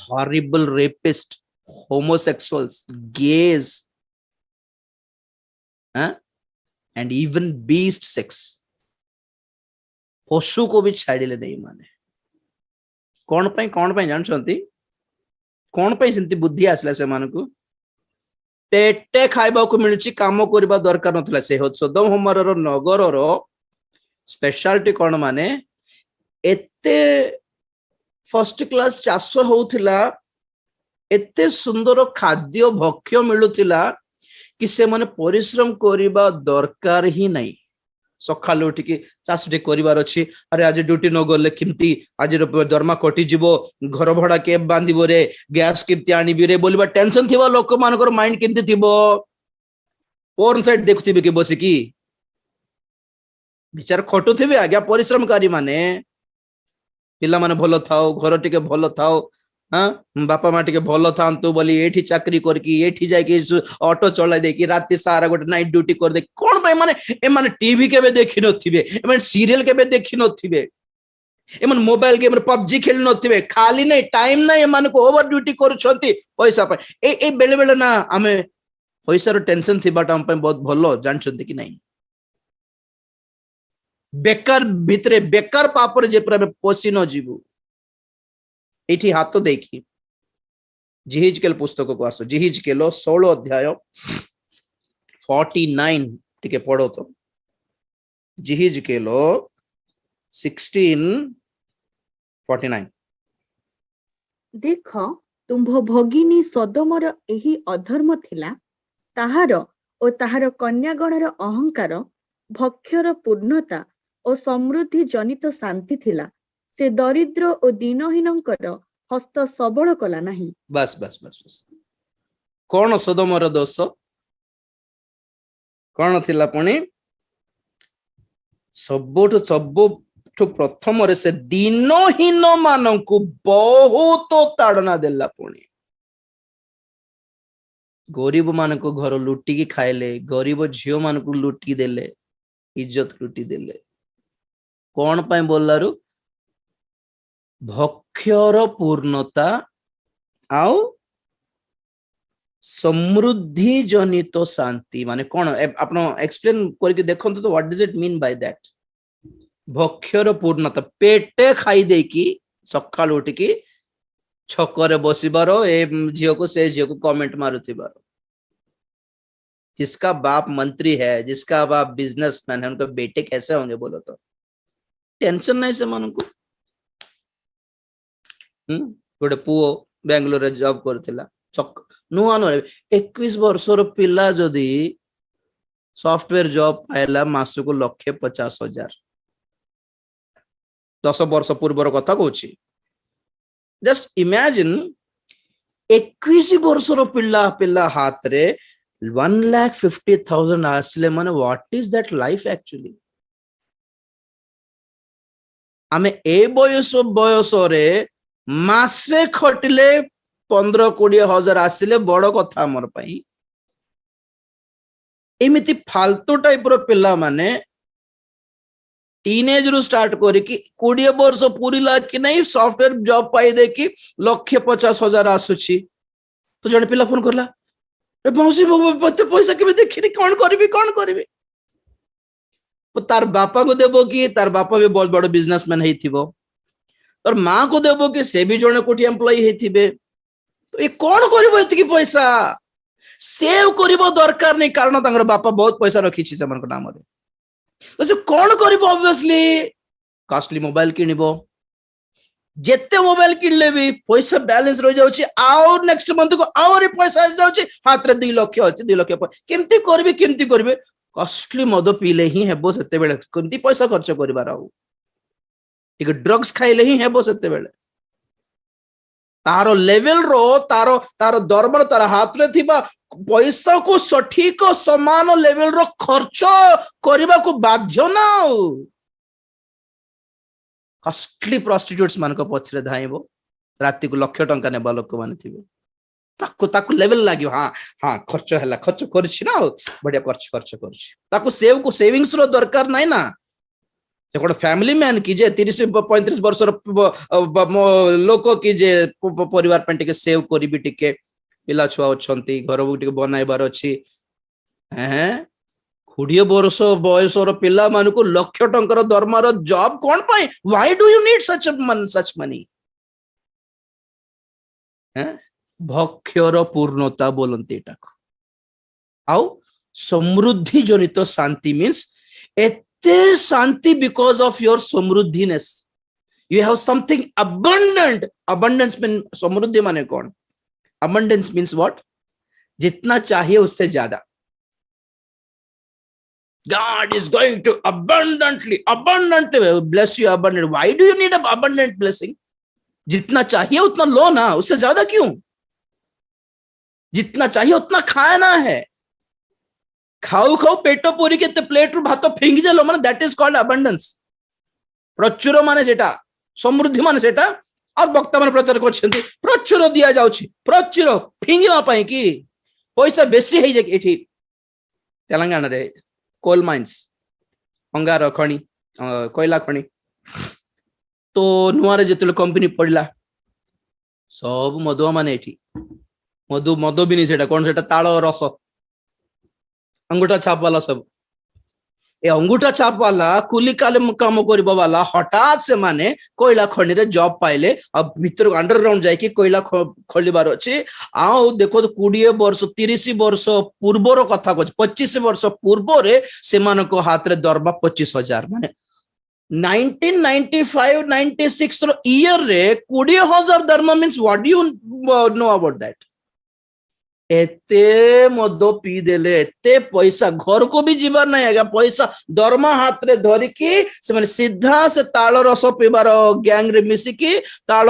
horrible rapist, homosexuals, gauge and even beast sex, पशु को भी छाड़ले नहीं माने कौन पाई जानछंती कौन पाई सेंती बुद्धि आसला से मानकु पेटे खाइबा को मिलुची काम करबा दरकार नथला से सोदम होमरर नगरर स्पेशलिटी कौन माने एते फर्स्ट क्लास चाष होउथिला एते सुंदर खाद्य भक्ष्य मिलुथिला कि से माने परिश्रम करबा दरकार ही नहीं सकाल उठिकी चाषटी करिवार अछि अरे आज ड्यूटी न गले किमती आज दरमा कटि जीवो घर भड़ा के बांधिबो रे गैस किमती आनिबि रे बोलबा टेंशन थिबा लोक मानकर माइंड किमती थिबो पोर्न साइट देखुथिबे कि बसिकी विचार खटुथिबे आज्ञा परिश्रमकारी माने पिला माने भलो थाओ घर टिके भलो थाओ हाँ बापा माँ टिके भलो थांतु बोली एठी चाकरी करकी एठी जाके ऑटो चला देकी राति सारा गोटे नाइट ड्यूटी कर दे कोन भाई माने ए माने टीवी केबे देखि नथिबे ए माने सीरियल केबे देखि नथिबे ए माने मोबाइल गेम पबजी खेल नथिबे खाली नहीं टाइम नहीं माने को ओवर ड्यूटी करूछंती पैसा पे ए बेले बेले ना हमें पैसा रो टेंशन थिबाटा हम पे बहुत भलो जानछंती कि नहीं बेकार भितरे बेकार पापर जे पर पोसी न जीवु एठी हाथ देखी जिहिजकेल पुस्तक को आसो जिहिजकेल 16 अध्याय 49 टिके पढ़ो तो जिहिजकेल 16:49 देख तुम्भ भगिनी सदमर एही अधर्म थिला ताहार ओ ताहार कन्यागणर अहंकार भक्ष्यर पूर्णता ओ समृद्धि जनित शांति थिला से दरिद्र ओ दीनहीनंकर हस्त सबल कला नहीं बस बस बस बस कौन सदमर दोष कौन थिला पुणी सबठु प्रथम रे से दीनहीन मानकु बहुत ताड़ना देला पुणी गरीब मानकु घर लुटिकी खाइले गरीब झियो मानकु लुटी देले इज्जत लुटी देले कौन पाए बोलारू भक्ष्यर पूर्णता आउ समृद्धि जनित शांति माने कौन आपण एक्सप्लेन करके देखो तो what does it mean by that भक्ष्यर पूर्णता पेटे खाई दे की सकाल उठिकी छकरे बसिबार ए झियो को से झियो को कमेंट मारुथिबार जिसका बाप मंत्री है जिसका बाप बिजनेसमैन है उनके बेटे कैसे होंगे बोलो तो टेंशन नहीं से मन को गोटे पुओ बेंगलोर जॉब करथिला नुआ नुआ 21 वर्षर पिला जदि सॉफ्टवेयर जॉब पाइला मासको 1,50,000 10 वर्ष पूर्वर कथा कहूची जस्ट इमेजिन 21 वर्षर पिला पिला हाथ रे 1,50,000 आसले माने what is that life actually आमे ए बयस रे मासे खटिले 15-20 हजार आसिले बड़ कथा हमर पई एमिति फालतू टाइप रो पिला माने टीनेज रु स्टार्ट करिकी 20 वर्ष पूरीला कि नहीं सॉफ्टवेयर जॉब पाई दे कि 1,50,000 आसुची तो जने पिला फोन करला ए मौसी पते पैसा केबे देखिनी कोन करबी तार बापा को देबो कि तार बापा भी बहुत बड़ बिजनेसमैन हेथिबो और माँ को देबो कि से भी जने कोठी एम्प्लॉय हेथिबे तो ये कौन करिवो एतकी पैसा सेव करिवो दरकार नहीं कारण तांगर बापा बहुत पैसा रखी छी समन को नाम रे तो से कौन करिवो ऑब्वियसली कॉस्टली मोबाइल किनिबो जेते मोबाइल किनले भी पैसा बैलेंस रह जाउची और नेक्स्ट मंथ को और पैसा आ जाउची हाथ रे 2 लाख अछि 2 लाख केमती करबे कॉस्टली मद पीले ही हेबो सेते बेले केमती पैसा खर्च करिबार आउ ठीक ड्रग्स खाइले ही हेबो सेते बेले तारो लेवल रो तारो दरबार तार हाथ रे थिबा पैसा को सठिक समान लेवल रो खर्च करबा को बाध्य ना कॉस्टली प्रोस्टिट्यूट्स मान पछरे धाइबो राति को लक्ष टंका नेबा लोक माने थिबे ताको ताको लेवल लागियो हाँ हाँ खर्च हैला खर्च करछि ना बढ़िया खर्च खर्च करछि ताको सेव को सेविंग्स रो दरकार नाही ना जे कोन फैमिली मैन की जे 30-35 वर्ष लोक की जे परिवार पे टिके सेव करिबी टिके पिला छुआ अछंती घर को टिके बनाइबार अछि हैं 20 वर्ष बयसर पिला मान को लक्ष टंकर दरमार जॉब कोन पाई why do you need such money हैं भक्षर पूर्णता बोलते आउ समृद्धि जनित शांति मीन्स एते शांति बिकॉज ऑफ योर समृद्धिनेस you have something abundant abundance mean समृद्धि माने कौन अबंडेंस मीन्स व्हाट जितना चाहिए उससे ज्यादा God is going to abundantly bless you abundantly. Why do you need an abundant blessing? जितना चाहिए उतना लो ना उससे ज्यादा क्यों जितना चाहिए उतना खाना है खाऊ खाऊ पेट पूरी के प्लेट रु भात फिंगी देलो माने दैट इज कॉल्ड अबंडेंस प्रचुर माने सेटा समृद्धि माने सेटा और वक्ता माने प्रचार करछन्ती प्रचुर दिया जाउछि प्रचुर फिंगीमा पई की पैसा बेसी हे जे एठी तेलंगाना रे कोल माइंस अंगार खणी कोयला खणी तो नुआरे जेतले कंपनी पड़ला सब मधुआ माने एठी मद भी सेटा कौन सेटा ताल रस अंगूठा छाप वाला सब ए अंगूठा छाप वाला कुली काले काम करबा वाला हठात से माने कोयला खणी रे जॉब पाइले अब भीतर अंडरग्राउंड जाय कि कोयला खोलिबार अछि आउ देखो 20 वर्ष 30 वर्ष पूर्वर कथा कहछ 25 वर्ष पूर्व रे से मानको हाथ रे दरबा 25,000 माने 1995-96 रो ईयर रे 20,000 दरमा means what do you know about that एते मद पी देले एते पैसा घर को भी जीवार नहीं आएगा पैसा दरमा हाथ रे धरिकी से माने सीधा से ताल रस पीबार गैंग रे मिसिकी ताल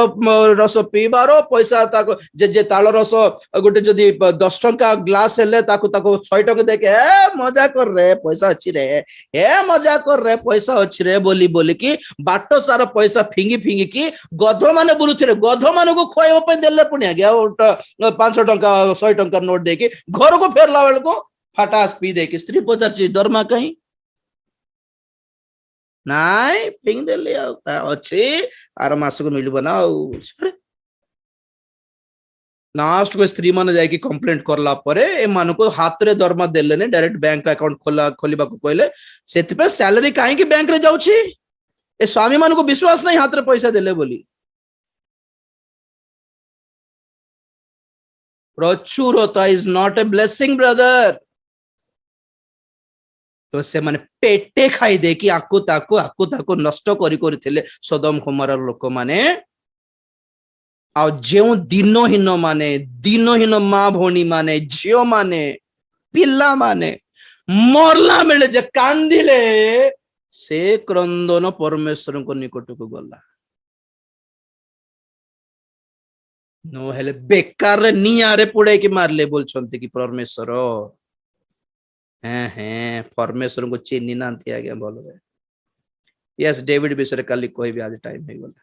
रस पीबार पैसा ताको जे ताल रस गोटे जदी 10 टंका ग्लास हेले ताको 100 टंका देके ए मजा कर रे पैसा अछि रे ए मजा कर रे पैसा अछि रे बोली बोली की बाटो सारा पैसा फिंगी की गध माने बुलुथिरे गध माने को खोइबा पे देले पुनी आ गया 500 टंका 100 टंका नोट देके घर को फेरला बेल को फटास पी दे स्त्री पचार दरमा कहीं नाई पिंग देले अच्छे आर मास को मिलबो ना लास्ट को स्त्री माने जाय कि कंप्लेंट करला परे ए मान को हाथ रे दरमा देले ने डायरेक्ट बैंक अकाउंट खोलिबा को कहले सेति पे सैलरी काहे कि बैंक रे जाउची ए स्वामी मान को विश्वास नहीं हाथ रे पैसा देले बोली प्रचुरता is not a blessing brother तो से माने पेटे खाई दे कि आकु ताकु नष्ट करी थिले सदम कुमार लोक माने आ जेउ दिनहीन माँ भौणी माने झियो माने पिला माने मरला बेले जे कांदिले से क्रंदन परमेश्वर को निकट को गला नो हेले बेकार रे नियारे पुड़े कि मारले बोलछंती कि परमेश्वर हैं परमेश्वर को चिन्ह नांती आगे बोल रे यस डेविड विषय काली कोई भी आज टाइम है बोला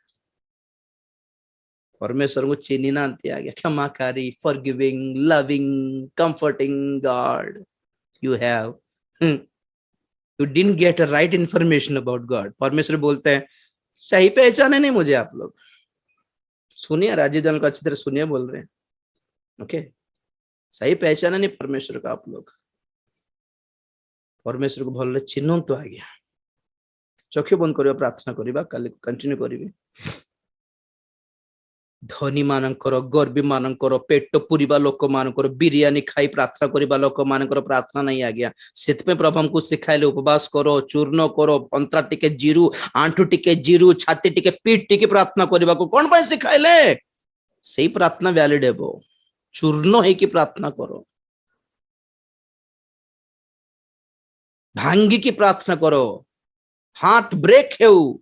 परमेश्वर को चिन्ह नांती आगे क्षमाकारी forgiving loving comforting God you have you didn't get a right information about God परमेश्वर बोलते हैं सही पहचाने नहीं मुझे आप लोग सुनिए राजीव जन को अच्छी तरह सुनिए बोल रहे हैं ओके सही पहचाना नहीं परमेश्वर का आप लोग परमेश्वर को भल चिन्ह तो आ गया चक्षु बंद करिया प्रार्थना करिबा काली कंटिन्यू करिवे धनी मानकर गर्वी मानकर पेट पुरीबा लोक मानकर बिरियानी खाई प्रार्थना करिबा लोक मानकर प्रार्थना नहीं आ गया सेत पे प्रभु हमको सिखाइले उपवास करो चूर्ण करो अंतरा टिके जीरु आंठू टिके जीरु छाती टिके पीठ टिके प्रार्थना करिबा को कोन पय सिखाइले सेही प्रार्थना वैलिड हेबो चूर्ण है कि प्रार्थना करो भांगी की प्रार्थना करो हार्ट ब्रेक हेउ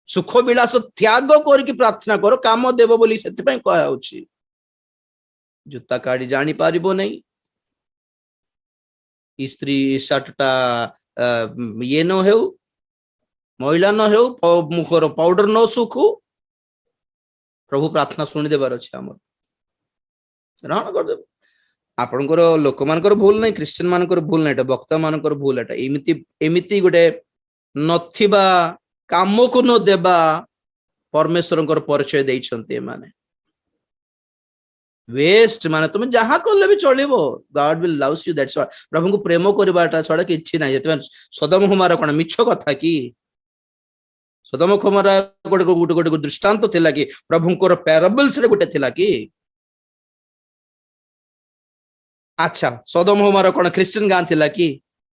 सुख विलास त्याग करके प्रार्थना करो काम देव बोली से कह जूता काढ़ी जानी पारिबो नहीं स्त्री शर्टटा ये न हो ମଇଳା ନ ହେଉ, ମୁଖର ପାଉଡର ନ ଶୁଖୁ, ପ୍ରଭୁ ପ୍ରାର୍ଥନା ଶୁଣିଦେବାର ଅଛି ଆମର, ଗ୍ରହଣ କରିଦେବେ। ଆପଣଙ୍କର ଲୋକମାନଙ୍କର ଭୁଲ ନାହିଁ, ଖ୍ରୀଷ୍ଟିଆନ ମାନଙ୍କର ଭୁଲ ନାହିଁ, ଏଟା ବକ୍ତା ମାନଙ୍କର ଭୁଲ। ଏଟା ଏମିତି ଏମିତି ଗୋଟେ ନଥିବା କାମକୁ ନ ଦେବା ପରମେଶ୍ୱରଙ୍କର ପରିଚୟ ଦେଇଛନ୍ତି ଏମାନେ। ୱେଷ୍ଟ ମାନେ ତୁମେ ଯାହା କଲେ ବି ଚଳିବ, God will loves you, that's all. ପ୍ରଭୁଙ୍କୁ ପ୍ରେମ କରିବାଟା ଛଡା କିଛି ନାହିଁ। ସେଥିପାଇଁ ସୋଦମ ଗୋମୋରା କଣ ମିଛ କଥା କି? ସୋଦମ ଗୋମୋରା ଗୋଟେ ଗୋଟେ ଗୋଟେ ଦୃଷ୍ଟାନ୍ତ ଥିଲା କି? ପ୍ରଭୁଙ୍କର ପ୍ୟାରାବଲ୍ସ ରେ ଗୋଟେ ଥିଲା କି? ଆଚ୍ଛା, ସୋଦମ ଗୋମୋରା କଣ ଖ୍ରୀଷ୍ଟିଆନ ଗାଁ ଥିଲା କି?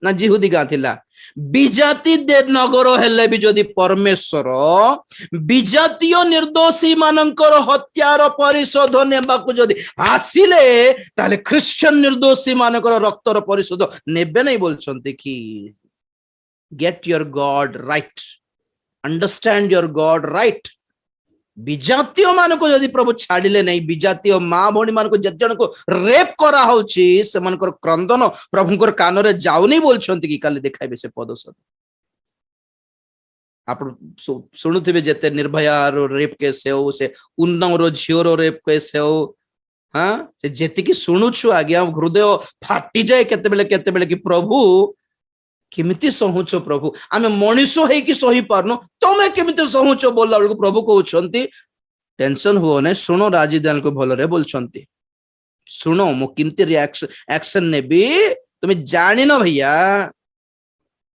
ନା ଜିହୁଦୀ ଗାଁ ଥିଲା? ବିଜାତି ନଗର ହେଲେ ବି ଯଦି ପରମେଶ୍ୱର ବିଜାତୀୟ ନିର୍ଦ୍ଦୋଷୀ ମାନଙ୍କର ହତ୍ୟାର ପରିଶୋଧ ନେବାକୁ ଯଦି ଆସିଲେ, ତାହେଲେ ଖ୍ରୀଷ୍ଟିଆନ ନିର୍ଦ୍ଦୋଷୀ ମାନଙ୍କର ରକ୍ତର ପରିଶୋଧ ନେବେ ନାହିଁ ବୋଲଛନ୍ତି କି? Get your god right, understand your god right. ବିଜାତୀୟ ମାନଙ୍କୁ ଯଦି ପ୍ରଭୁ ଛାଡ଼ିଲେ ନାହିଁ, ବିଜାତୀୟ ମା ଭଉଣୀ ମାନଙ୍କୁ ଯେତେ ଜଣଙ୍କୁ ରେପ୍ କରାହଉଛି, ସେମାନଙ୍କର କ୍ରନ୍ଦନ ପ୍ରଭୁଙ୍କର କାନରେ ଯାଉନି ବୋଲଛନ୍ତି କି? କାଲି ଦେଖାଇବେ ସେ ପଦ ସବୁ। ଆପଣ ଶୁଣୁଥିବେ ଯେତେ ନିର୍ଭୟାର ରେପ୍ କେସ୍ ହେଉ, ସେ ଉନ୍ନାଓର ଝିଅର ରେପ୍ କେସ୍ ହେଉ, ହଁ, ସେ ଯେତିକି ଶୁଣୁଛୁ ଆଜ୍ଞା ହୃଦୟ ଫାଟିଯାଏ କେତେବେଳେ କେତେବେଳେ କି ପ୍ରଭୁ କେମିତି ସହୁଛ ପ୍ରଭୁ, ଆମେ ମଣିଷ ହେଇକି ସହି ପାରୁନୁ, ତମେ କେମିତି ସହୁଛ ବୋଲିଲା ବେଳକୁ ପ୍ରଭୁ କହୁଛନ୍ତି ଟେନସନ ହୁଅ ନାହିଁ, ଶୁଣ ରାଜୀଦାନକୁ ଭଲରେ ବୋଲଛନ୍ତି, ଶୁଣ ମୁଁ କେମିତି ଆକ୍ସନ ନେବି। ତୁମେ ଜାଣିନ ଭैया,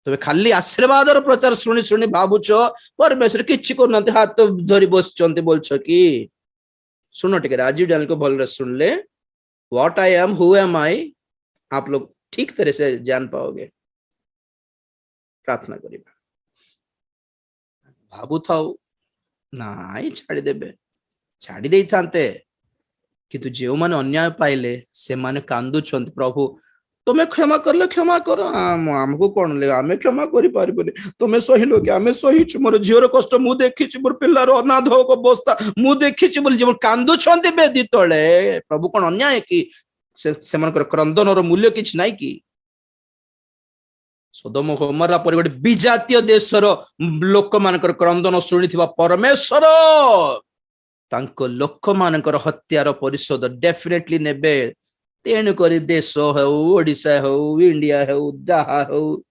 ତୁମେ ଖାଲି ଆଶୀର୍ବାଦର ପ୍ରଚାର ଶୁଣି ଶୁଣି ଭାବୁଛ ପରମେଶ୍ୱର କିଛି କରୁନାହାନ୍ତି, ହାତ ଧରି ବସିଛନ୍ତି ବୋଲଛ କି? ଶୁଣ ଟିକେ राजीव डाल को भलरे सुन ले, what I am, who am I, आप लोग ठीक तरह से जान पाओगे। प्रार्थना करिबा, भाबु थाउ नाई छाड़ी देबे, छाड़ी देई थांते, किंतु जो माने अन्याय पाइले से माने कांदुछंत, प्रभु तुम्हें क्षमा करले क्षमा करो, हमको कौन ले, आमे क्षमा करि पारिबोनी, तुम्हें सहिलो कि आमे सहिछु, मोर झियोर कष्ट मु देखिछि, मोर पिल्लार अनाथ को अवस्था मु देखिछि बोली जे कांदु छंती बेदी तळे, प्रभु कोन अन्याय कि से मनकर क्रंदनर मूल्य किछ नाही कि? सदोम गोमोरा पर गोटे विजातीय देशर लोक मानकर क्रंदन शुणिथिबा परमेश्वर तांको लोक मानकर हत्यार परिशोध डेफिनेटली नेबे। तेणु करी देश हो, ओडिशा हो, इंडिया हो, जहा हो,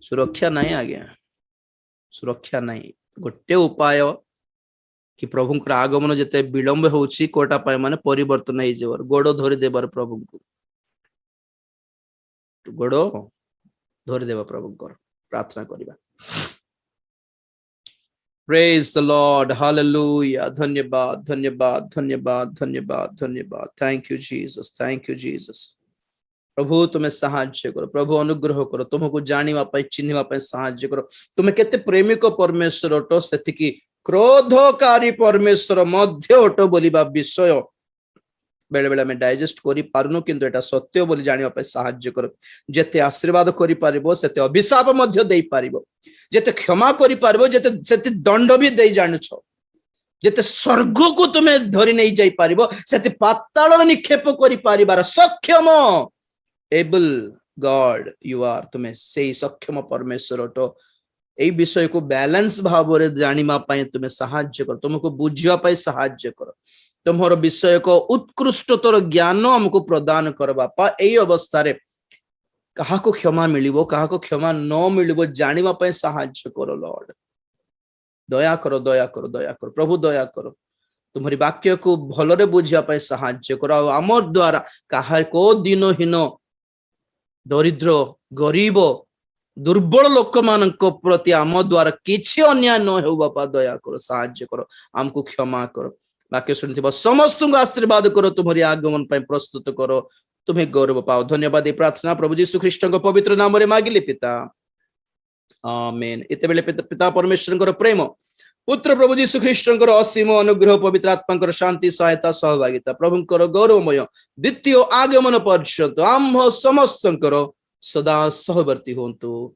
सुरक्षा नहीं आज्ञा, सुरक्षा नहीं। गोटे उपाय कि प्रभुंकर आगमन जिते विलंब होउछि कोटा पाए माने परिवर्तन हो जबर, गोड़ धरि देबार, प्रभु को गोड़ धरि देबा, प्रभुंकर प्रार्थना करिबा। Praise the Lord, hallelujah, धन्यवाद धन्यवाद धन्यवाद धन्यवाद धन्यवाद, thank you Jesus, thank you Jesus। प्रभु तुम्हें साहाय्य करो, प्रभु अनुग्रह करो, तुमको जानिबा पई चिन्हिबा पई साहाय्य करो। तुम्हें केते प्रेमिक परमेश्वर अटो, सेतिकी क्रोधकारी परमेश्वर मध्य अटो बोलिबा विषय बेले बेले में डाइजेस्ट करि पारुनु, किंतु एटा सत्य बोली जानिबा पई साहाय्य करो। जेते आशीर्वाद करि पारिबो सेते अभिशाप मध्य देई पारिबो, जेते क्षमा करि पारिबो जेते सेते दंड भी देई जानुछो, जेते स्वर्ग को तुम्हें धरि नै जाई पारिबो सेते पाताल निक्षेप करि पारिबार सक्षम एबल गॉड यू आर। तुम्हें से सक्षम परमेश्वर अटो। এই বিষয়କୁ ব্যালেন্স ଭାବରେ ଜାଣିବା ପାଇଁ ତୁମେ ସାହାଯ୍ୟ କର, ତୁମକୁ ବୁଝିବା ପାଇଁ ସାହାଯ୍ୟ କର, ତୁମର ବିଷୟକ ଉତ୍କୃଷ୍ଟତର ଜ୍ଞାନ ଆମକୁ ପ୍ରଦାନ କର ବାପା। এই ଅବସ୍ଥାରେ କାହାକୁ କ୍ଷମା ମିଳିବ, କାହାକୁ କ୍ଷମା ନ ମିଳିବ ଜାଣିବା ପାଇଁ ସାହାଯ୍ୟ କର ଲର୍ଡ। ଦୟା କର, ଦୟା କର, ଦୟା କର ପ୍ରଭୁ, ଦୟା କର। ତୁମରି ବାକ୍ୟକୁ ଭଲରେ ବୁଝିବା ପାଇଁ ସାହାଯ୍ୟ କର। ଆଉ ଆମ ଦ୍ୱାରା କାହାକୁ ଦିନହୀନ, ଦରିଦ୍ର, ଗରିବ, दुर्बल लोक मान प्रति आम द्वारा किसी अन्याय न हो बापा, दया करो, साहाय्य करो, आमको क्षमा करो। वाक्य शुणुथिबा समस्त आशीर्वाद करो, तुम्हारी आगमन पर प्रस्तुत करो, तुम्हें गौरव पाओ। धन्यवाद। ये प्रार्थना प्रभु यीशु ख्रीष्ट पवित्र नाम रे मागिले पिता, आमेन। इते बेले पिता परमेश्वर प्रेम, पुत्र प्रभु यीशु ख्रीष्ट असीम अनुग्रह, पवित्र आत्मा शांति, सहायता, सहभागिता, प्रभुंकर गौरवमय द्वितीय आगमन पर्यंत आम समस्त सदा सहवर्ती होंतु,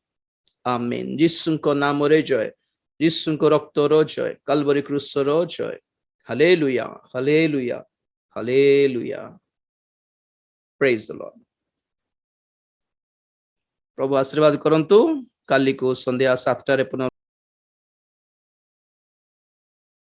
आमीन। यीशुको नाम रे जय, यीशुको रक्त रो जय, कलवरी क्रूस रो जय। Hallelujah, hallelujah, hallelujah. Praise the Lord. प्रभु आशीर्वाद करंतु। काली को संध्या 7 रे पुनः